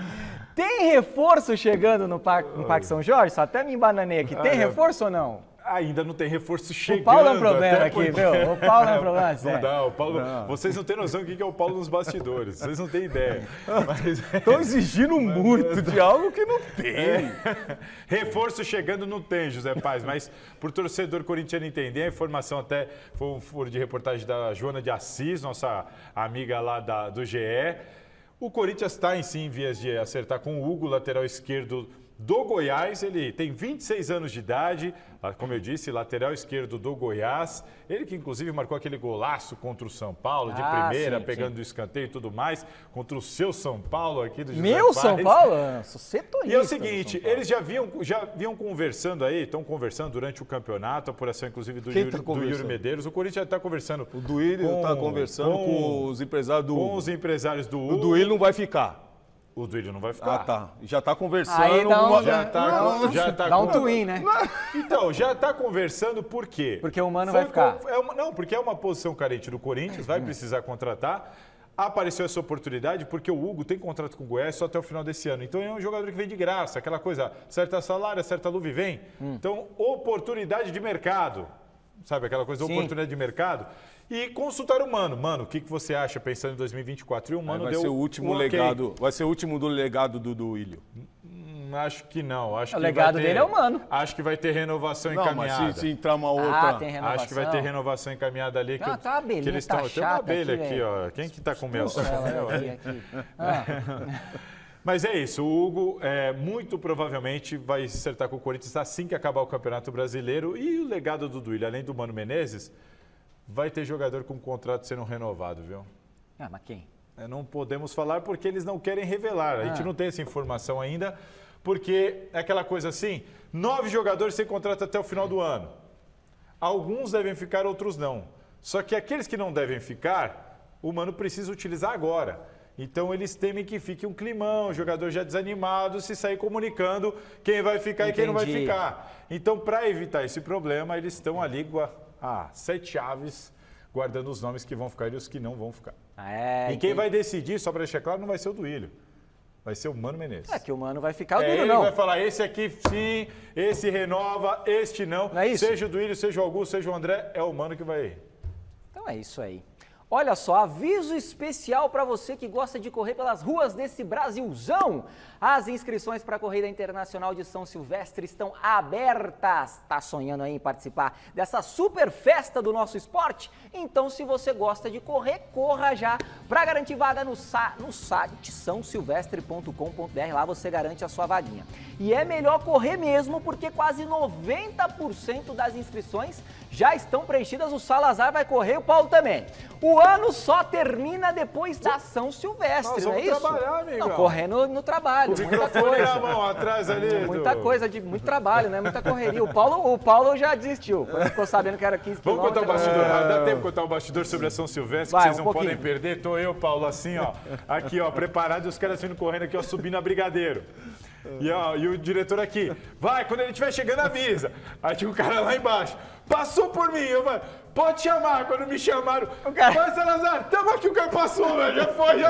Tem reforço chegando no Parque São Jorge? Só até me embananei aqui. Tem reforço ou não? Ainda não tem reforço chegando. O Paulo é um problema aqui, viu? O Paulo é um problema. Não dá, o Paulo. Não. Vocês não têm noção do que é o Paulo nos bastidores. Vocês não têm ideia. Estão exigindo muito de algo que não tem. Reforço chegando não tem, José Paz, mas por torcedor corintiano entender, a informação até foi um furo de reportagem da Joana de Assis, nossa amiga lá do GE. O Corinthians está em vias de acertar com o Hugo, lateral esquerdo do Goiás. Ele tem 26 anos de idade, como eu disse, lateral esquerdo do Goiás. Ele que inclusive marcou aquele golaço contra o São Paulo, de primeira, sim, pegando o escanteio e tudo mais, contra o seu São Paulo aqui do José Meu Paz. São Paulo? Sou setorista. E é o seguinte, eles já vinham conversando aí, estão conversando durante o campeonato, a apuração inclusive do Yuri Medeiros. O Corinthians já está conversando. O Duílio está conversando com os empresários do Hugo. Com os empresários do Hugo. O Duílio não vai ficar. O Duílio não vai ficar. Ah, tá. Já está conversando. Aí dá um twin, né? Então, já está conversando por quê? Porque o Mano vai ficar. Não, porque é uma posição carente do Corinthians, vai precisar contratar. Apareceu essa oportunidade porque o Hugo tem contrato com o Goiás só até o final desse ano. Então é um jogador que vem de graça, aquela coisa, certa salário, certa luva e vem. Então, oportunidade de mercado. Sabe aquela coisa, oportunidade de mercado? E consultar o Mano. Mano, o que você acha pensando em 2024? E o Mano vai ser o último legado. Vai ser o último do legado do Duílio. Acho que não. Acho que o legado dele é o Mano. Acho que vai ter renovação encaminhada. Mas se entrar uma outra... tem renovação. Acho que vai ter renovação encaminhada ali. Tá uma abelhinha, que eles tá tem uma abelha aqui, ó. Quem que tá com mel? Mas é isso, o Hugo muito provavelmente vai acertar com o Corinthians assim que acabar o Campeonato Brasileiro. E o legado do Duílio, além do Mano Menezes, vai ter jogador com contrato sendo renovado, viu? Ah, mas quem? Não podemos falar porque eles não querem revelar. A gente não tem essa informação ainda, porque é aquela coisa assim, 9 jogadores sem contrato até o final do ano. Alguns devem ficar, outros não. Só que aqueles que não devem ficar, o Mano precisa utilizar agora. Então eles temem que fique um climão, o jogador já desanimado, se sair comunicando quem vai ficar e quem não vai ficar. Então, para evitar esse problema, eles estão ali 7 chaves, guardando os nomes que vão ficar e os que não vão ficar. E quem vai decidir, só para deixar claro, não vai ser o Duílio. Vai ser o Mano Menezes. Que o Mano vai ficar, o Duílio ele não. Vai falar, esse aqui sim, esse renova, este não. Não é isso? Seja o Duílio, seja o Augusto, seja o André, é o Mano que vai... Então é isso aí. Olha só, aviso especial para você que gosta de correr pelas ruas desse Brasilzão. As inscrições para a Corrida Internacional de São Silvestre estão abertas. Está sonhando aí em participar dessa super festa do nosso esporte? Então, se você gosta de correr, corra já para garantir vaga no site sãosilvestre.com.br. Lá você garante a sua vaguinha. E é melhor correr mesmo, porque quase 90% das inscrições já estão preenchidas. O Salazar vai correr, o Paulo também. O ano só termina depois da São Silvestre, não é isso? Trabalhar, amigo. Não, correndo no trabalho. O microfone na mão, atrás ali. Muita coisa, muito trabalho, né? Muita correria. O Paulo já desistiu, quando ficou sabendo que era 15 Vamos contar o bastidor. Dá tempo de contar o bastidor sobre a São Silvestre, que vocês não podem perder. Tô eu, Paulo, assim, ó. Aqui, ó, preparado, e os caras vindo correndo aqui, ó, subindo a Brigadeiro. E o diretor aqui, vai, quando ele estiver chegando, avisa. Aí tinha o cara lá embaixo, passou por mim, eu falei, pode chamar. Quando me chamaram, vai, Salazar, tamo aqui, o cara passou, velho, já foi.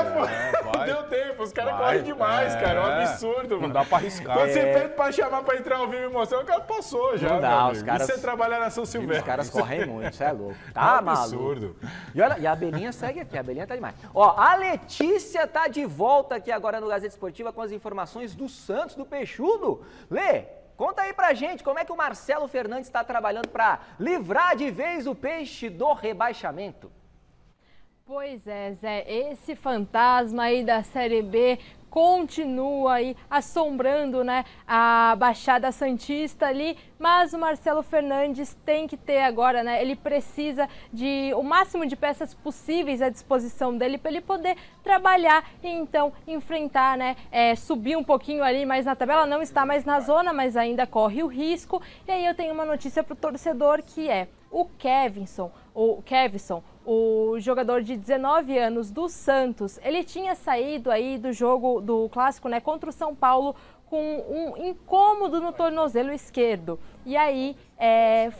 não deu tempo. Os caras correm demais, cara. É um absurdo, mano. Não dá pra arriscar. Quando você fez pra chamar pra entrar ao vivo e mostrar, o cara passou já, não dá, os caras... E você trabalhar na São Silvestre? Os caras correm muito, isso é louco. Tá absurdo. Maluco. E olha, e a Belinha segue aqui, a Belinha tá demais. Ó, a Letícia tá de volta aqui agora no Gazeta Esportiva com as informações do Santos, do Peixudo. Lê, conta aí pra gente como é que o Marcelo Fernandes está trabalhando pra livrar de vez o Peixe do rebaixamento. Pois é, Zé, esse fantasma aí da Série B continua aí assombrando, né, a Baixada Santista ali, mas o Marcelo Fernandes tem que ter agora, né, ele precisa de o máximo de peças possíveis à disposição dele para ele poder trabalhar e então enfrentar, né, subir um pouquinho ali mais na tabela, não está mais na zona, mas ainda corre o risco. E aí eu tenho uma notícia para o torcedor que é o Kevson, o jogador de 19 anos do Santos, ele tinha saído aí do jogo do clássico, né, contra o São Paulo com um incômodo no tornozelo esquerdo. E aí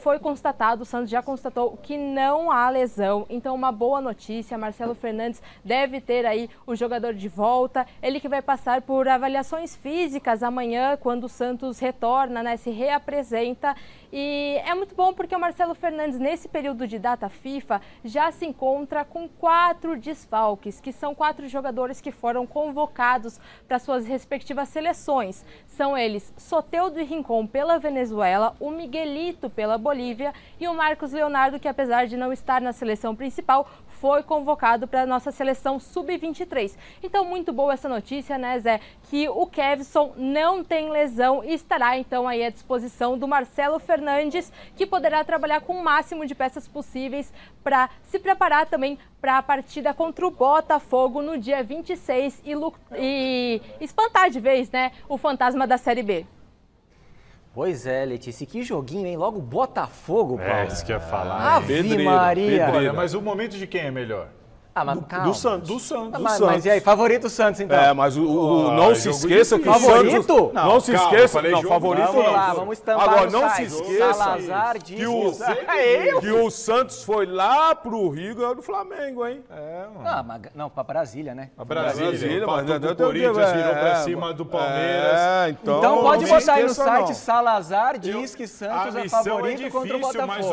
foi constatado, o Santos já constatou que não há lesão. Então uma boa notícia, Marcelo Fernandes deve ter aí o jogador de volta. Ele que vai passar por avaliações físicas amanhã, quando o Santos retorna, né, se reapresenta. E é muito bom porque o Marcelo Fernandes, nesse período de data FIFA, já se encontra com 4 desfalques, que são 4 jogadores que foram convocados para suas respectivas seleções. São eles Soteldo e Rincon pela Venezuela, o Miguelito pela Bolívia e o Marcos Leonardo, que apesar de não estar na seleção principal, foi convocado para a nossa seleção sub-23. Então, muito boa essa notícia, né, Zé? Que o Kevson não tem lesão e estará, então, aí à disposição do Marcelo Fernandes, que poderá trabalhar com o máximo de peças possíveis para se preparar também para a partida contra o Botafogo no dia 26 e espantar de vez, né, o fantasma da Série B. Pois é, Letícia, que joguinho, hein? Logo Botafogo, Paulo. Isso que eu ia falar. Ave Maria. Olha, mas o momento de quem é melhor? Ah, mas do Santos. Do Santos. Mas e aí, favorito Santos, então? Mas não se esqueça que o favorito? Santos... Não se esqueça... Não, favorito vamos não. Lá, vamos estampar. Agora, não se esqueça Salazar que o Santos foi lá pro Rio ganhar do Flamengo, hein? Mano. Não, pra Brasília, né? A Brasília, mas o Corinthians virou pra cima do Palmeiras. Então pode botar aí no site, Salazar diz que Santos é favorito contra o Botafogo. Mas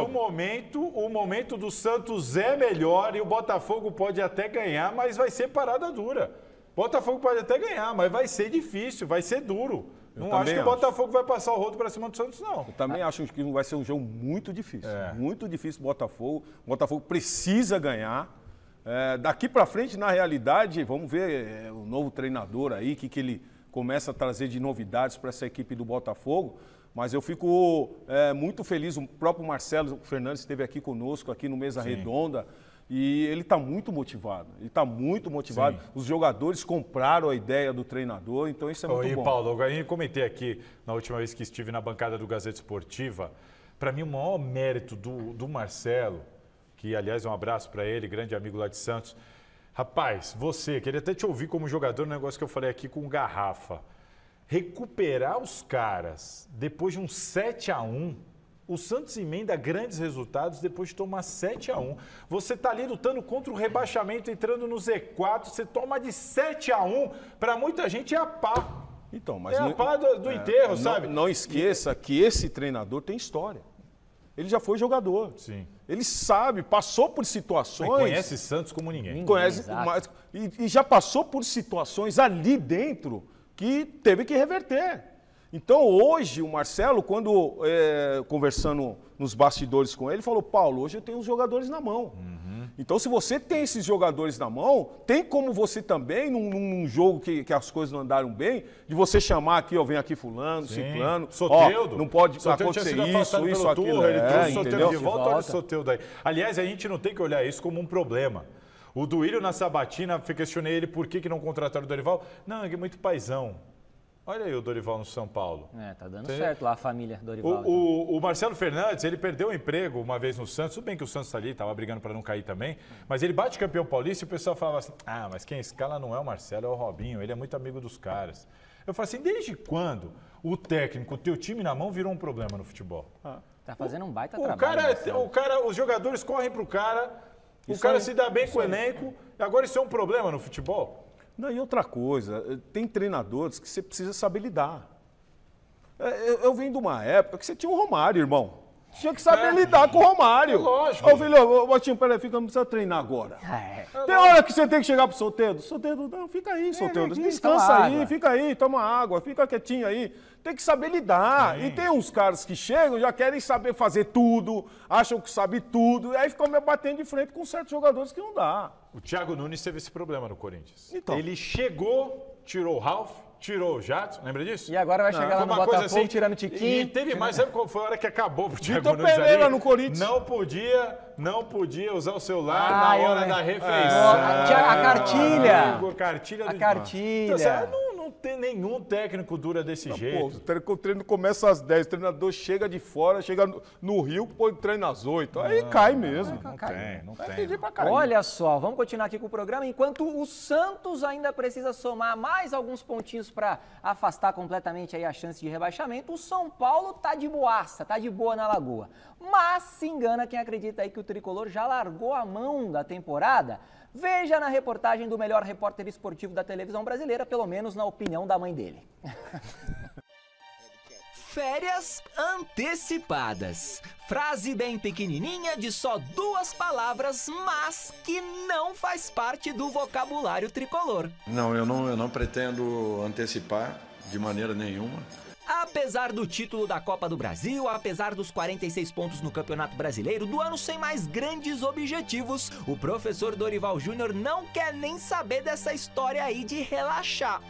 o momento do Santos é melhor e o Botafogo pode até ganhar, mas vai ser parada dura. Botafogo pode até ganhar, mas vai ser difícil, vai ser duro. Não acho que o Botafogo vai passar o rodo para cima do Santos, não. Eu também acho que vai ser um jogo muito difícil. Muito difícil o Botafogo. O Botafogo precisa ganhar. Daqui para frente, na realidade, vamos ver o novo treinador aí, que ele começa a trazer de novidades para essa equipe do Botafogo. Mas eu fico muito feliz. O próprio Marcelo Fernandes esteve aqui conosco, aqui no Mesa Redonda. E ele está muito motivado. Sim. Os jogadores compraram a ideia do treinador, então isso é muito bom. E Paulo, eu comentei aqui na última vez que estive na bancada do Gazeta Esportiva, para mim o maior mérito do Marcelo, que aliás um abraço para ele, grande amigo lá de Santos. Rapaz, você, queria até te ouvir como jogador, um negócio que eu falei aqui com o Garrafa. Recuperar os caras depois de um 7-1, o Santos emenda grandes resultados depois de tomar 7-1. Você está ali lutando contra o rebaixamento, entrando no Z4, você toma de 7-1, para muita gente é a pá. Então, mas a pá do enterro, sabe? Não esqueça que esse treinador tem história. Ele já foi jogador. Sim. Ele sabe, passou por situações... Mas conhece Santos como ninguém. Conhece, e já passou por situações ali dentro que teve que reverter. Então, hoje, o Marcelo, quando conversando nos bastidores com ele, falou, Paulo, hoje eu tenho os jogadores na mão. Então, se você tem esses jogadores na mão, tem como você também, num jogo que as coisas não andaram bem, de você chamar aqui, vem aqui fulano, ciclano, Soteldo. Não pode acontecer isso, aquilo. Ele trouxe o Soteldo de volta, olha o Soteldo aí. Aliás, a gente não tem que olhar isso como um problema. O Duílio na sabatina, questionei ele por que não contrataram o Dorival. Não, é muito paizão. Olha aí o Dorival no São Paulo. Tá dando certo lá a família Dorival. O Marcelo Fernandes, ele perdeu o emprego uma vez no Santos. Tudo bem que o Santos está ali, estava brigando para não cair também. Mas ele bate campeão paulista e o pessoal falava assim, mas quem escala não é o Marcelo, é o Robinho. Ele é muito amigo dos caras. Eu falo assim, desde quando o técnico, o teu time na mão, virou um problema no futebol? Tá fazendo um baita trabalho. Os jogadores correm pro cara, o cara se dá bem com o elenco. Agora isso é um problema no futebol? Não, e outra coisa, tem treinadores que você precisa saber lidar. Eu venho de uma época que você tinha o Romário, irmão. Tinha que saber lidar com o Romário. É lógico. Ô, filho, Botinho, peraí, não precisa treinar agora. Tem hora que você tem que chegar pro Soteldo. Soteldo, não, fica aí, Soteldo. Descansa aí, fica aí, toma água, fica quietinho aí. Tem que saber lidar. E tem uns caras que chegam, já querem saber fazer tudo, acham que sabe tudo, e aí ficam me batendo de frente com certos jogadores que não dá. O Thiago Nunes teve esse problema no Corinthians. Então. Ele chegou, tirou o Ralf, tirou o Jadson, lembra disso? E agora vai chegar lá no Botafogo assim, tirando o Tiquinho. E teve mais, sabe qual foi a hora que acabou pro Thiago Vitor Nunes Pereira ali? no Corinthians. Não podia usar o celular na hora da refeição. A cartilha. A cartilha. A cartilha. Então, não tem nenhum técnico dura desse jeito. Pô, o treino começa às 10, o treinador chega de fora, chega no Rio, põe o treino às 8. Aí cai mesmo. Não tem. Olha só, vamos continuar aqui com o programa. Enquanto o Santos ainda precisa somar mais alguns pontinhos para afastar completamente aí a chance de rebaixamento, o São Paulo tá de boaça, tá de boa na Lagoa. Mas se engana quem acredita aí que o Tricolor já largou a mão da temporada. Veja na reportagem do melhor repórter esportivo da televisão brasileira, pelo menos na opinião da mãe dele. Férias antecipadas. Frase bem pequenininha de só 2 palavras, mas que não faz parte do vocabulário tricolor. Não, eu não pretendo antecipar de maneira nenhuma. Apesar do título da Copa do Brasil, apesar dos 46 pontos no Campeonato Brasileiro, do ano sem mais grandes objetivos, o professor Dorival Júnior não quer nem saber dessa história aí de relaxar.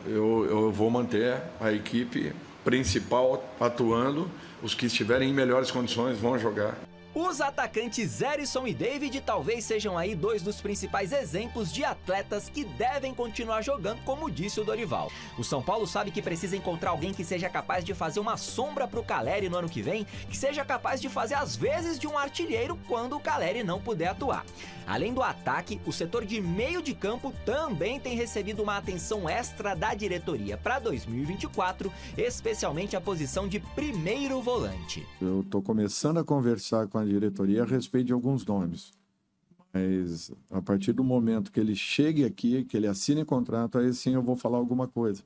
Eu vou manter a equipe principal atuando, os que estiverem em melhores condições vão jogar. Os atacantes Erisson e David talvez sejam aí 2 dos principais exemplos de atletas que devem continuar jogando, como disse o Dorival. O São Paulo sabe que precisa encontrar alguém que seja capaz de fazer uma sombra pro Caleri no ano que vem, que seja capaz de fazer as vezes de um artilheiro quando o Caleri não puder atuar. Além do ataque, o setor de meio de campo também tem recebido uma atenção extra da diretoria para 2024, especialmente a posição de primeiro volante. Eu estou começando a conversar com a diretoria a respeito de alguns nomes, mas a partir do momento que ele chegue aqui, que ele assine contrato, aí sim eu vou falar alguma coisa.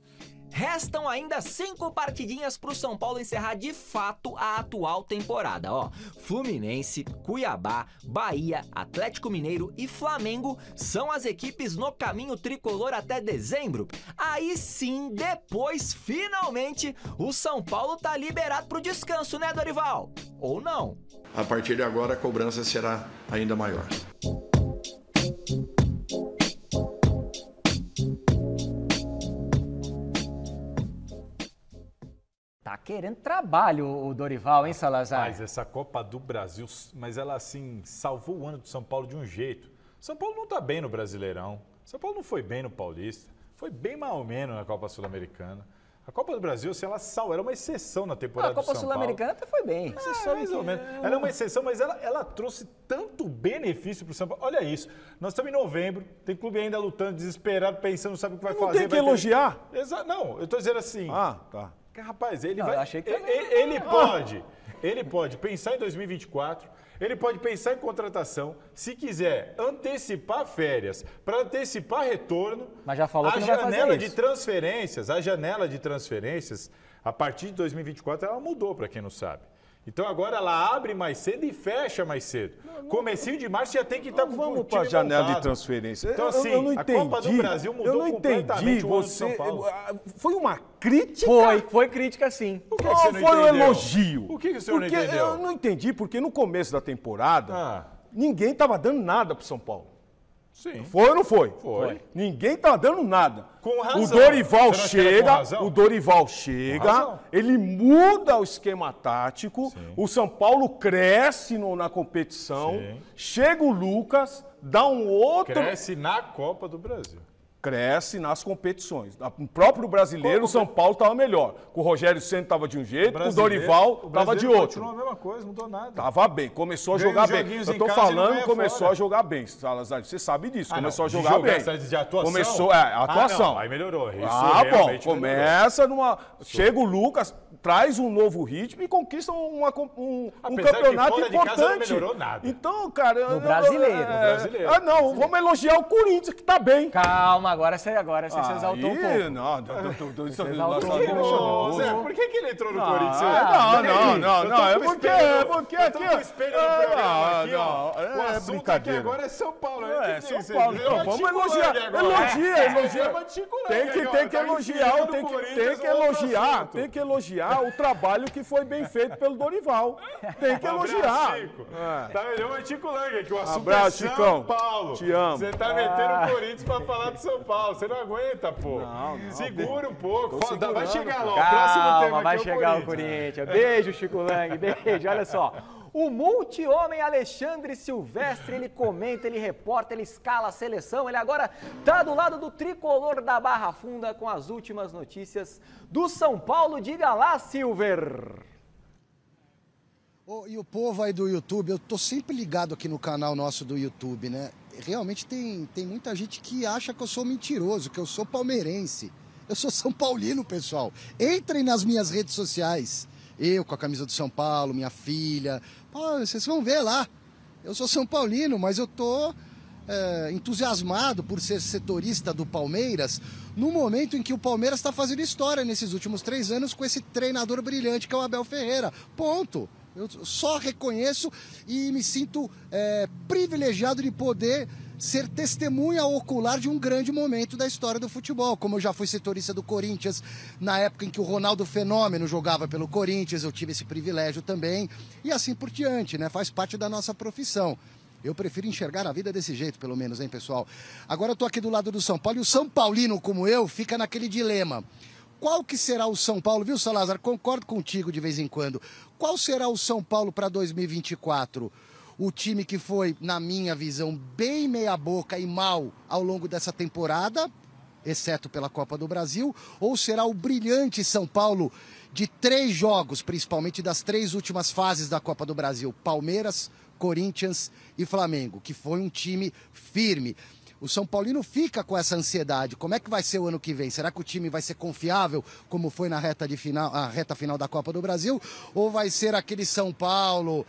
Restam ainda 5 partidinhas para o São Paulo encerrar de fato a atual temporada. Fluminense, Cuiabá, Bahia, Atlético Mineiro e Flamengo são as equipes no caminho tricolor até dezembro. Aí sim, depois, finalmente, o São Paulo tá liberado para o descanso, né, Dorival? Ou não? A partir de agora, a cobrança será ainda maior. Tá querendo trabalho o Dorival, hein, Salazar? Mas essa Copa do Brasil, mas ela assim, salvou o ano do São Paulo de um jeito. São Paulo não tá bem no Brasileirão. São Paulo não foi bem no Paulista. Foi bem mal ou menos na Copa Sul-Americana. A Copa do Brasil, se ela era uma exceção na temporada do São Paulo. A Copa Sul-Americana até foi bem. Mais ou menos. Ela é uma exceção, mas ela trouxe tanto benefício para o São Paulo. Olha isso, nós estamos em novembro, tem clube ainda lutando, desesperado, pensando, não sabe o que vai fazer. Tem que elogiar? Não, eu estou dizendo assim. Tá. Rapaz, ele pode pensar em 2024, ele pode pensar em contratação, se quiser antecipar férias, para antecipar retorno. Mas já falou que não vai fazer isso. A janela de transferências, a partir de 2024, ela mudou, para quem não sabe. Então agora ela abre mais cedo e fecha mais cedo. Comecinho de março já tem que estar com o time Vamos para a janela de transferência. Então assim, eu não entendi. A Copa do Brasil mudou completamente o ano do São Paulo. Foi uma crítica? Foi crítica sim. Por que você não foi um entendeu? elogio? Por que o senhor não entendeu? Eu não entendi, porque no começo da temporada, ninguém estava dando nada para o São Paulo. Sim. Foi ou não foi? Foi. Ninguém estava dando nada. Com razão. O Dorival chega, ele muda o esquema tático, Sim. O São Paulo cresce na competição, Sim. Chega o Lucas, dá um outro... Cresce na Copa do Brasil. Cresce nas competições. No próprio brasileiro, o São Paulo estava melhor. Com o Rogério Ceni estava de um jeito, com o Dorival estava de outro. Continua a mesma coisa, não mudou nada. Tava bem, começou a jogar bem. Eu tô falando, começou a jogar bem. Salazar, você sabe disso, começou a jogar bem. De atuação? Começou, atuação. Aí melhorou. Isso bom, começa numa... Chega o Lucas, traz um novo ritmo e conquista um campeonato que fora importante. De casa não melhorou nada. Então, cara... No brasileiro. Não, vamos elogiar o Corinthians, que tá bem. Calma, agora você se exaltou um pouco. Não, Você exaltou um pouco. Zé, por que ele entrou no Corinthians? Não, é porque aqui... Eu tô com o espelho no programa aqui, ó. É O assunto brincadeira. aqui agora é São Paulo. São Paulo. Então, vamos elogiar. Elogia. Tem que elogiar, tem que elogiar o trabalho que foi bem feito pelo Dorival. Tem que elogiar. Tá melhor o Chico Lang, que o assunto Abraço, é São Chicão. Paulo. Te amo. Você tá metendo o Corinthians pra falar de São Paulo. Você não aguenta, pô. Não. Segura um pouco. Vai chegar lá. O Calma, próximo tema vai aqui é chegar o Corinthians. Beijo, Chico Lang, beijo. Olha só. O multi-homem Alexandre Silvestre, ele comenta, ele reporta, ele escala a seleção. Ele agora tá do lado do tricolor da Barra Funda com as últimas notícias do São Paulo. Diga lá, Silver. E o povo aí do YouTube, eu tô sempre ligado aqui no canal nosso do YouTube, né? Realmente tem muita gente que acha que eu sou mentiroso, que eu sou palmeirense. Eu sou São Paulino, pessoal. Entrem nas minhas redes sociais. Eu com a camisa do São Paulo, minha filha. Pô, vocês vão ver lá. Eu sou São Paulino, mas eu tô entusiasmado por ser setorista do Palmeiras no momento em que o Palmeiras está fazendo história nesses últimos 3 anos com esse treinador brilhante que é o Abel Ferreira. Ponto. Eu só reconheço e me sinto privilegiado de poder ser testemunha ocular de um grande momento da história do futebol. Como eu já fui setorista do Corinthians, na época em que o Ronaldo Fenômeno jogava pelo Corinthians, eu tive esse privilégio também, e assim por diante, né? Faz parte da nossa profissão. Eu prefiro enxergar a vida desse jeito, pelo menos, hein, pessoal? Agora eu tô aqui do lado do São Paulo, e o São Paulino, como eu, fica naquele dilema. Qual que será o São Paulo, viu, Salazar? Concordo contigo de vez em quando. Qual será o São Paulo para 2024? O time que foi, na minha visão, bem meia-boca e mal ao longo dessa temporada, exceto pela Copa do Brasil, ou será o brilhante São Paulo de 3 jogos, principalmente das 3 últimas fases da Copa do Brasil, Palmeiras, Corinthians e Flamengo, que foi um time firme. O São Paulino fica com essa ansiedade. Como é que vai ser o ano que vem? Será que o time vai ser confiável, como foi na reta final da Copa do Brasil? Ou vai ser aquele São Paulo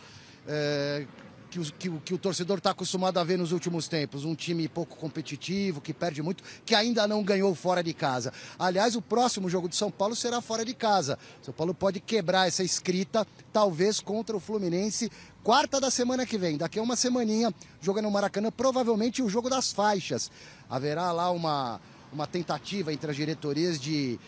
que o torcedor está acostumado a ver nos últimos tempos? Um time pouco competitivo, que perde muito, que ainda não ganhou fora de casa. Aliás, o próximo jogo de São Paulo será fora de casa. São Paulo pode quebrar essa escrita, talvez contra o Fluminense, quarta da semana que vem. Daqui a uma semaninha, joga no Maracanã, provavelmente o jogo das faixas. Haverá lá uma tentativa entre as diretorias de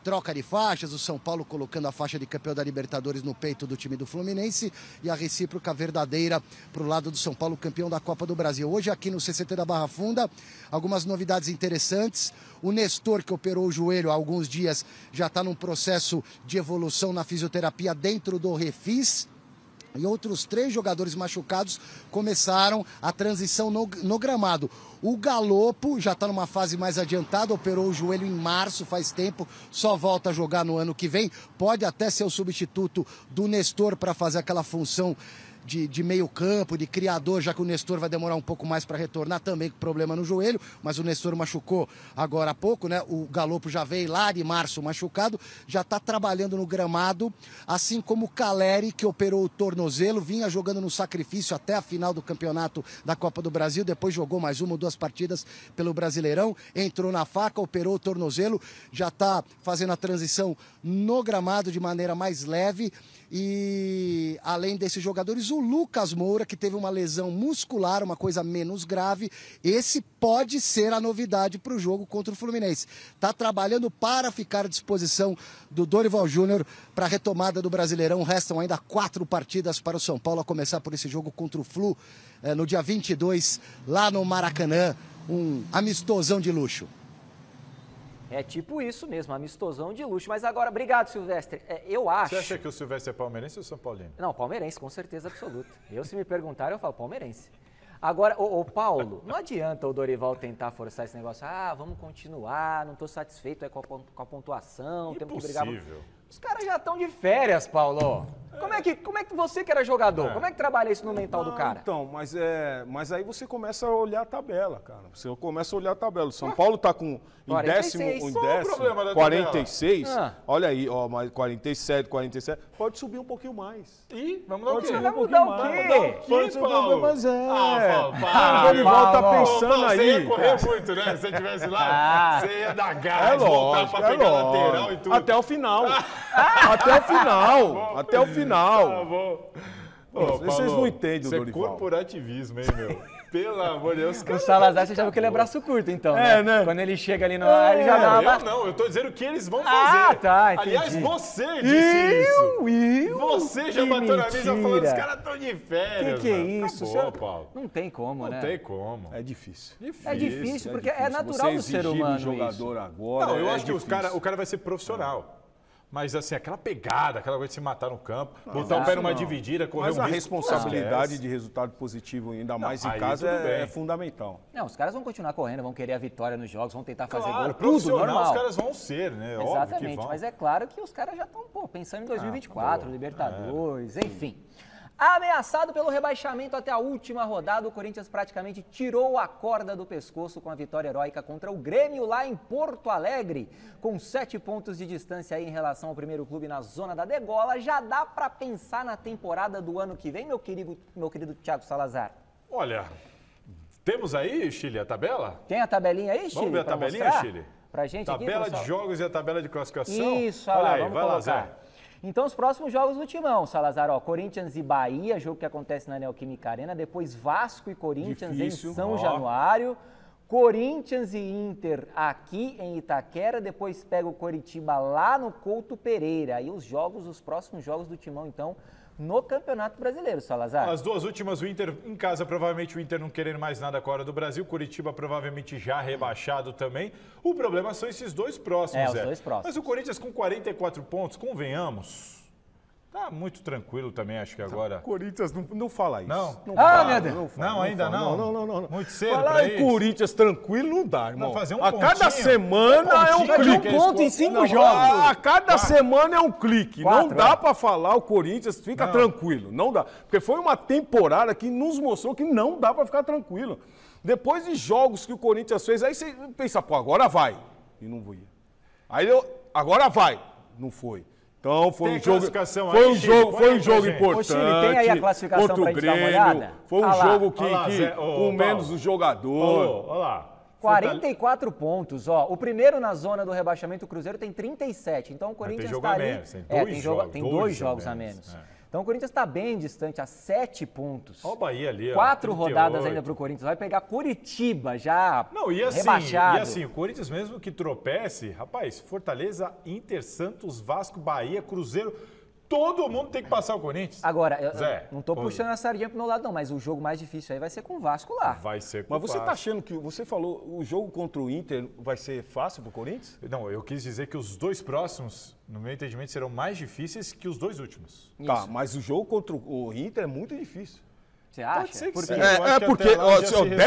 troca de faixas, o São Paulo colocando a faixa de campeão da Libertadores no peito do time do Fluminense e a recíproca verdadeira para o lado do São Paulo, campeão da Copa do Brasil. Hoje aqui no CCT da Barra Funda, algumas novidades interessantes. O Nestor, que operou o joelho há alguns dias, já está num processo de evolução na fisioterapia dentro do Refis. E outros 3 jogadores machucados começaram a transição no gramado. O Galopo já está numa fase mais adiantada, operou o joelho em março, faz tempo, só volta a jogar no ano que vem. Pode até ser o substituto do Nestor para fazer aquela função de meio campo, de criador, já que o Nestor vai demorar um pouco mais para retornar também com problema no joelho, mas o Nestor machucou agora há pouco, né? O Galopo já veio lá de março machucado, já está trabalhando no gramado, assim como o Caleri, que operou o tornozelo, vinha jogando no sacrifício até a final do campeonato da Copa do Brasil, depois jogou mais 1 ou 2 partidas pelo Brasileirão, entrou na faca, operou o tornozelo, já está fazendo a transição no gramado de maneira mais leve. E além desses jogadores, o Lucas Moura, que teve uma lesão muscular, uma coisa menos grave, esse pode ser a novidade para o jogo contra o Fluminense. Está trabalhando para ficar à disposição do Dorival Júnior para a retomada do Brasileirão. Restam ainda 4 partidas para o São Paulo, a começar por esse jogo contra o Flu, no dia 22, lá no Maracanã, um amistosão de luxo. É tipo isso mesmo, amistosão de luxo. Mas agora, obrigado, Silvestre. Eu acho... Você acha que o Silvestre é palmeirense ou São Paulino? Não, palmeirense, com certeza absoluta. Se me perguntarem, eu falo palmeirense. Agora, ô Paulo, não adianta o Dorival tentar forçar esse negócio. Vamos continuar, não estou satisfeito com a pontuação, temos que brigar. Impossível. Os caras já estão de férias, Paulo. Como é que você que era jogador, como é que trabalha isso no mental do cara? Então, mas aí você começa a olhar a tabela, cara. Você começa a olhar a tabela. O São Paulo tá com em 46. décimo, Qual o problema da 46. tabela? Olha aí, ó, mais 47. Pode subir um pouquinho mais. Ih, vamos dar o Pode quê? subir Vai um pouquinho mudar o mais. quê? Pode subir um Paulo? pouquinho mais, Paulo, O Dorival tá Paulo. pensando Você aí. ia correr muito, né? Se você estivesse lá, você ia dar É gás, voltar lógico, pra pegar lateral e tudo. Até o final. Até o final. Até o final. Tá bom. Vocês não entendem o Isso é Dorival. corporativismo, hein, meu? Pelo amor de Deus. O Salazar, você já viu que ele é braço curto, então, né? Quando ele chega ali no ar, ele já dá uma... Eu não, eu tô dizendo o que eles vão fazer. Tá, entendi. Aliás, você disse isso. Você já Que bateu na mesa falando, mentira. os caras estão de férias. Que é mano. isso? Acabou, Senhor? Paulo. Não tem como, né? Não tem como. É difícil. É difícil, porque é natural Você do ser exigir humano do jogador agora. Não, eu é acho que difícil. o cara vai ser profissional. Mas, assim, aquela pegada, aquela coisa de se matar no campo, botar o pé numa dividida, correr Mas um a risco. responsabilidade de resultado positivo, ainda mais em aí casa, tudo bem. é fundamental. Não, os caras vão continuar correndo, vão querer a vitória nos jogos, vão tentar fazer Claro, gol, tudo profissional normal. os caras vão ser, né? Óbvio que Exatamente, vão. mas é claro que os caras já estão pensando em 2024, acabou. Libertadores, enfim. Ameaçado pelo rebaixamento até a última rodada, o Corinthians praticamente tirou a corda do pescoço com a vitória heróica contra o Grêmio lá em Porto Alegre. Com 7 pontos de distância aí em relação ao primeiro clube na zona da degola, já dá para pensar na temporada do ano que vem, meu querido Thiago Salazar? Olha, temos aí, Chile, a tabela? Tem a tabelinha aí, Chile? Vamos ver a pra tabelinha, mostrar? Chile? Pra gente aqui, Tabela pessoal? de jogos e a tabela de classificação? Isso, olha aí, vamos vai lá, Zé. colocar. Então, os próximos jogos do Timão, Salazar, ó, Corinthians e Bahia, jogo que acontece na Neoquímica Arena, depois Vasco e Corinthians Difícil, em São ó. Januário, Corinthians e Inter aqui em Itaquera, depois pega o Coritiba lá no Couto Pereira. Aí os próximos jogos do Timão, então, no Campeonato Brasileiro, Salazar. As duas últimas, o Inter em casa, provavelmente o Inter não querendo mais nada agora do Brasil, Curitiba provavelmente já rebaixado também. O problema são esses dois próximos, os dois próximos. Mas o Corinthians com 44 pontos, convenhamos, tá muito tranquilo também, acho que agora. Corinthians não fala isso. Não? Não Ah, fala, meu Deus. não fala, Não, ainda fala. não? Não. Muito cedo Falar pra em isso? Corinthians tranquilo não dá, irmão. Não, fazer um a cada pontinho. semana é um pontinho, clique. aqueles ponto em 5 Não, jogos. A cada semana é um clique. 4, não dá pra falar o Corinthians, fica Não. tranquilo. Não dá. Porque foi uma temporada que nos mostrou que não dá pra ficar tranquilo. Depois de jogos que o Corinthians fez, aí você pensa, pô, agora vai. E não ia. Aí agora vai. Não foi. Então foi Tem um jogo, classificação foi aí, um Chile? jogo, Põe foi aí um pra jogo gente. importante. Ô, Chile, tem aí a classificação contra o pra gente dar uma Grêmio. olhada? Foi um Ah lá. jogo que, Olha lá, Zé, ô, com Paulo. menos o jogador. Olha lá. 44 pontos, ó. O primeiro na zona do rebaixamento, o Cruzeiro, tem 37. Então o Corinthians jogo está a ali. menos, tem Tem dois jogos a menos. Então o Corinthians está bem distante, a 7 pontos. Olha o Bahia ali, ó. 4 rodadas 38. ainda para o Corinthians. Vai pegar Curitiba já Não, rebaixado. o Corinthians mesmo que tropece, rapaz, Fortaleza, Inter, Santos, Vasco, Bahia, Cruzeiro, todo mundo tem que passar o Corinthians. Agora, eu Zé, não tô puxando a sardinha pro meu lado não, mas o jogo mais difícil aí vai ser com o Vasco lá. Vai ser com Mas você o tá Vasco. achando que, você falou, o jogo contra o Inter vai ser fácil pro Corinthians? Não, eu quis dizer que os dois próximos, no meu entendimento, serão mais difíceis que os dois últimos. Tá, mas o jogo contra o Inter é muito difícil. Você acha? Pode ser que Por sim. quê? Eu acho que porque até lá ó, já se se o resolveu.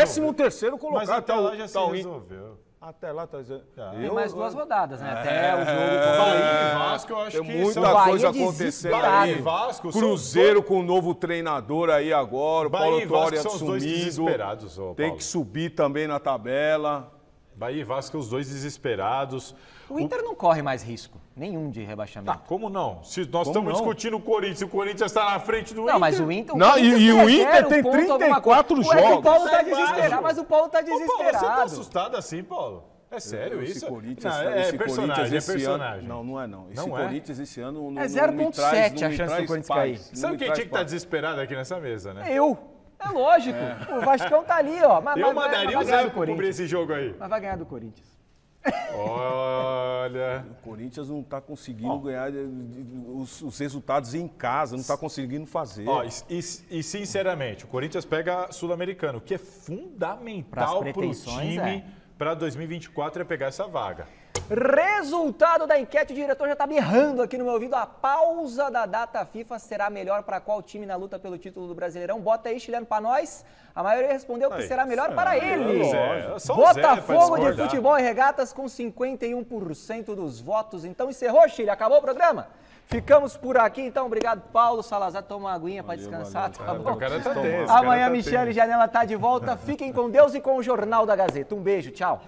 13º colocado. Mas até lá já se o Inter. resolveu. Até lá tá dizendo. Tem mais 2 rodadas, né? Até o jogo Bahia contra e Vasco, eu acho Tem que muita são... Bahia coisa acontecendo desesperado. aí. Bahia e Vasco são Cruzeiro com um novo treinador aí agora. O Bahia Paulo e Vasco Torre são os dois assumido. desesperados, ô, Tem Paulo. que subir também na tabela. Bahia e Vasco, os dois desesperados. O Inter não corre mais risco, nenhum de rebaixamento. Tá, como não? Se nós estamos não? discutindo o Corinthians está na frente do Inter. Não, mas o Inter... Não, e o Inter zero tem ponto, alguma 34 coisa. Ué, jogos. O Paulo tá É baixo. desesperado, mas o Paulo tá Ô, Paulo, desesperado. você tá assustado assim, Paulo? É sério Esse isso? Corinthians, Não, é esse personagem, Corinthians é esse personagem. ano. Não é não. Esse Não é? Corinthians esse ano não, É não me 0,7 traz, não a me chance do traz Corinthians paz. cair. Não Sabe me quem traz tinha que estar paz. desesperado aqui nessa mesa, né? Eu. É lógico. O Vascão tá ali, ó. Mas Eu vai mandaria o ganhar Zé do pra cobrir Corinthians. esse jogo aí. Mas vai ganhar do Corinthians. Olha... O Corinthians não está conseguindo ganhar os resultados em casa, não está conseguindo fazer. Ó, e sinceramente, o Corinthians pega Sul-Americano, que é fundamental Pras para o pretensões, time para 2024 é pegar essa vaga. Resultado da enquete, o diretor já está berrando aqui no meu ouvido. A pausa da data FIFA será melhor para qual time na luta pelo título do Brasileirão? Bota aí, chileno, para nós. A maioria respondeu que será melhor para ele. Botafogo de Futebol e Regatas com 51% dos votos. Então encerrou, Chile, acabou o programa? Ficamos por aqui, então. Obrigado, Paulo Salazar. Toma uma aguinha para descansar, tá bom? O cara tá tenso, Amanhã, Michele Janela tá de volta. Fiquem com Deus e com o Jornal da Gazeta. Um beijo, tchau.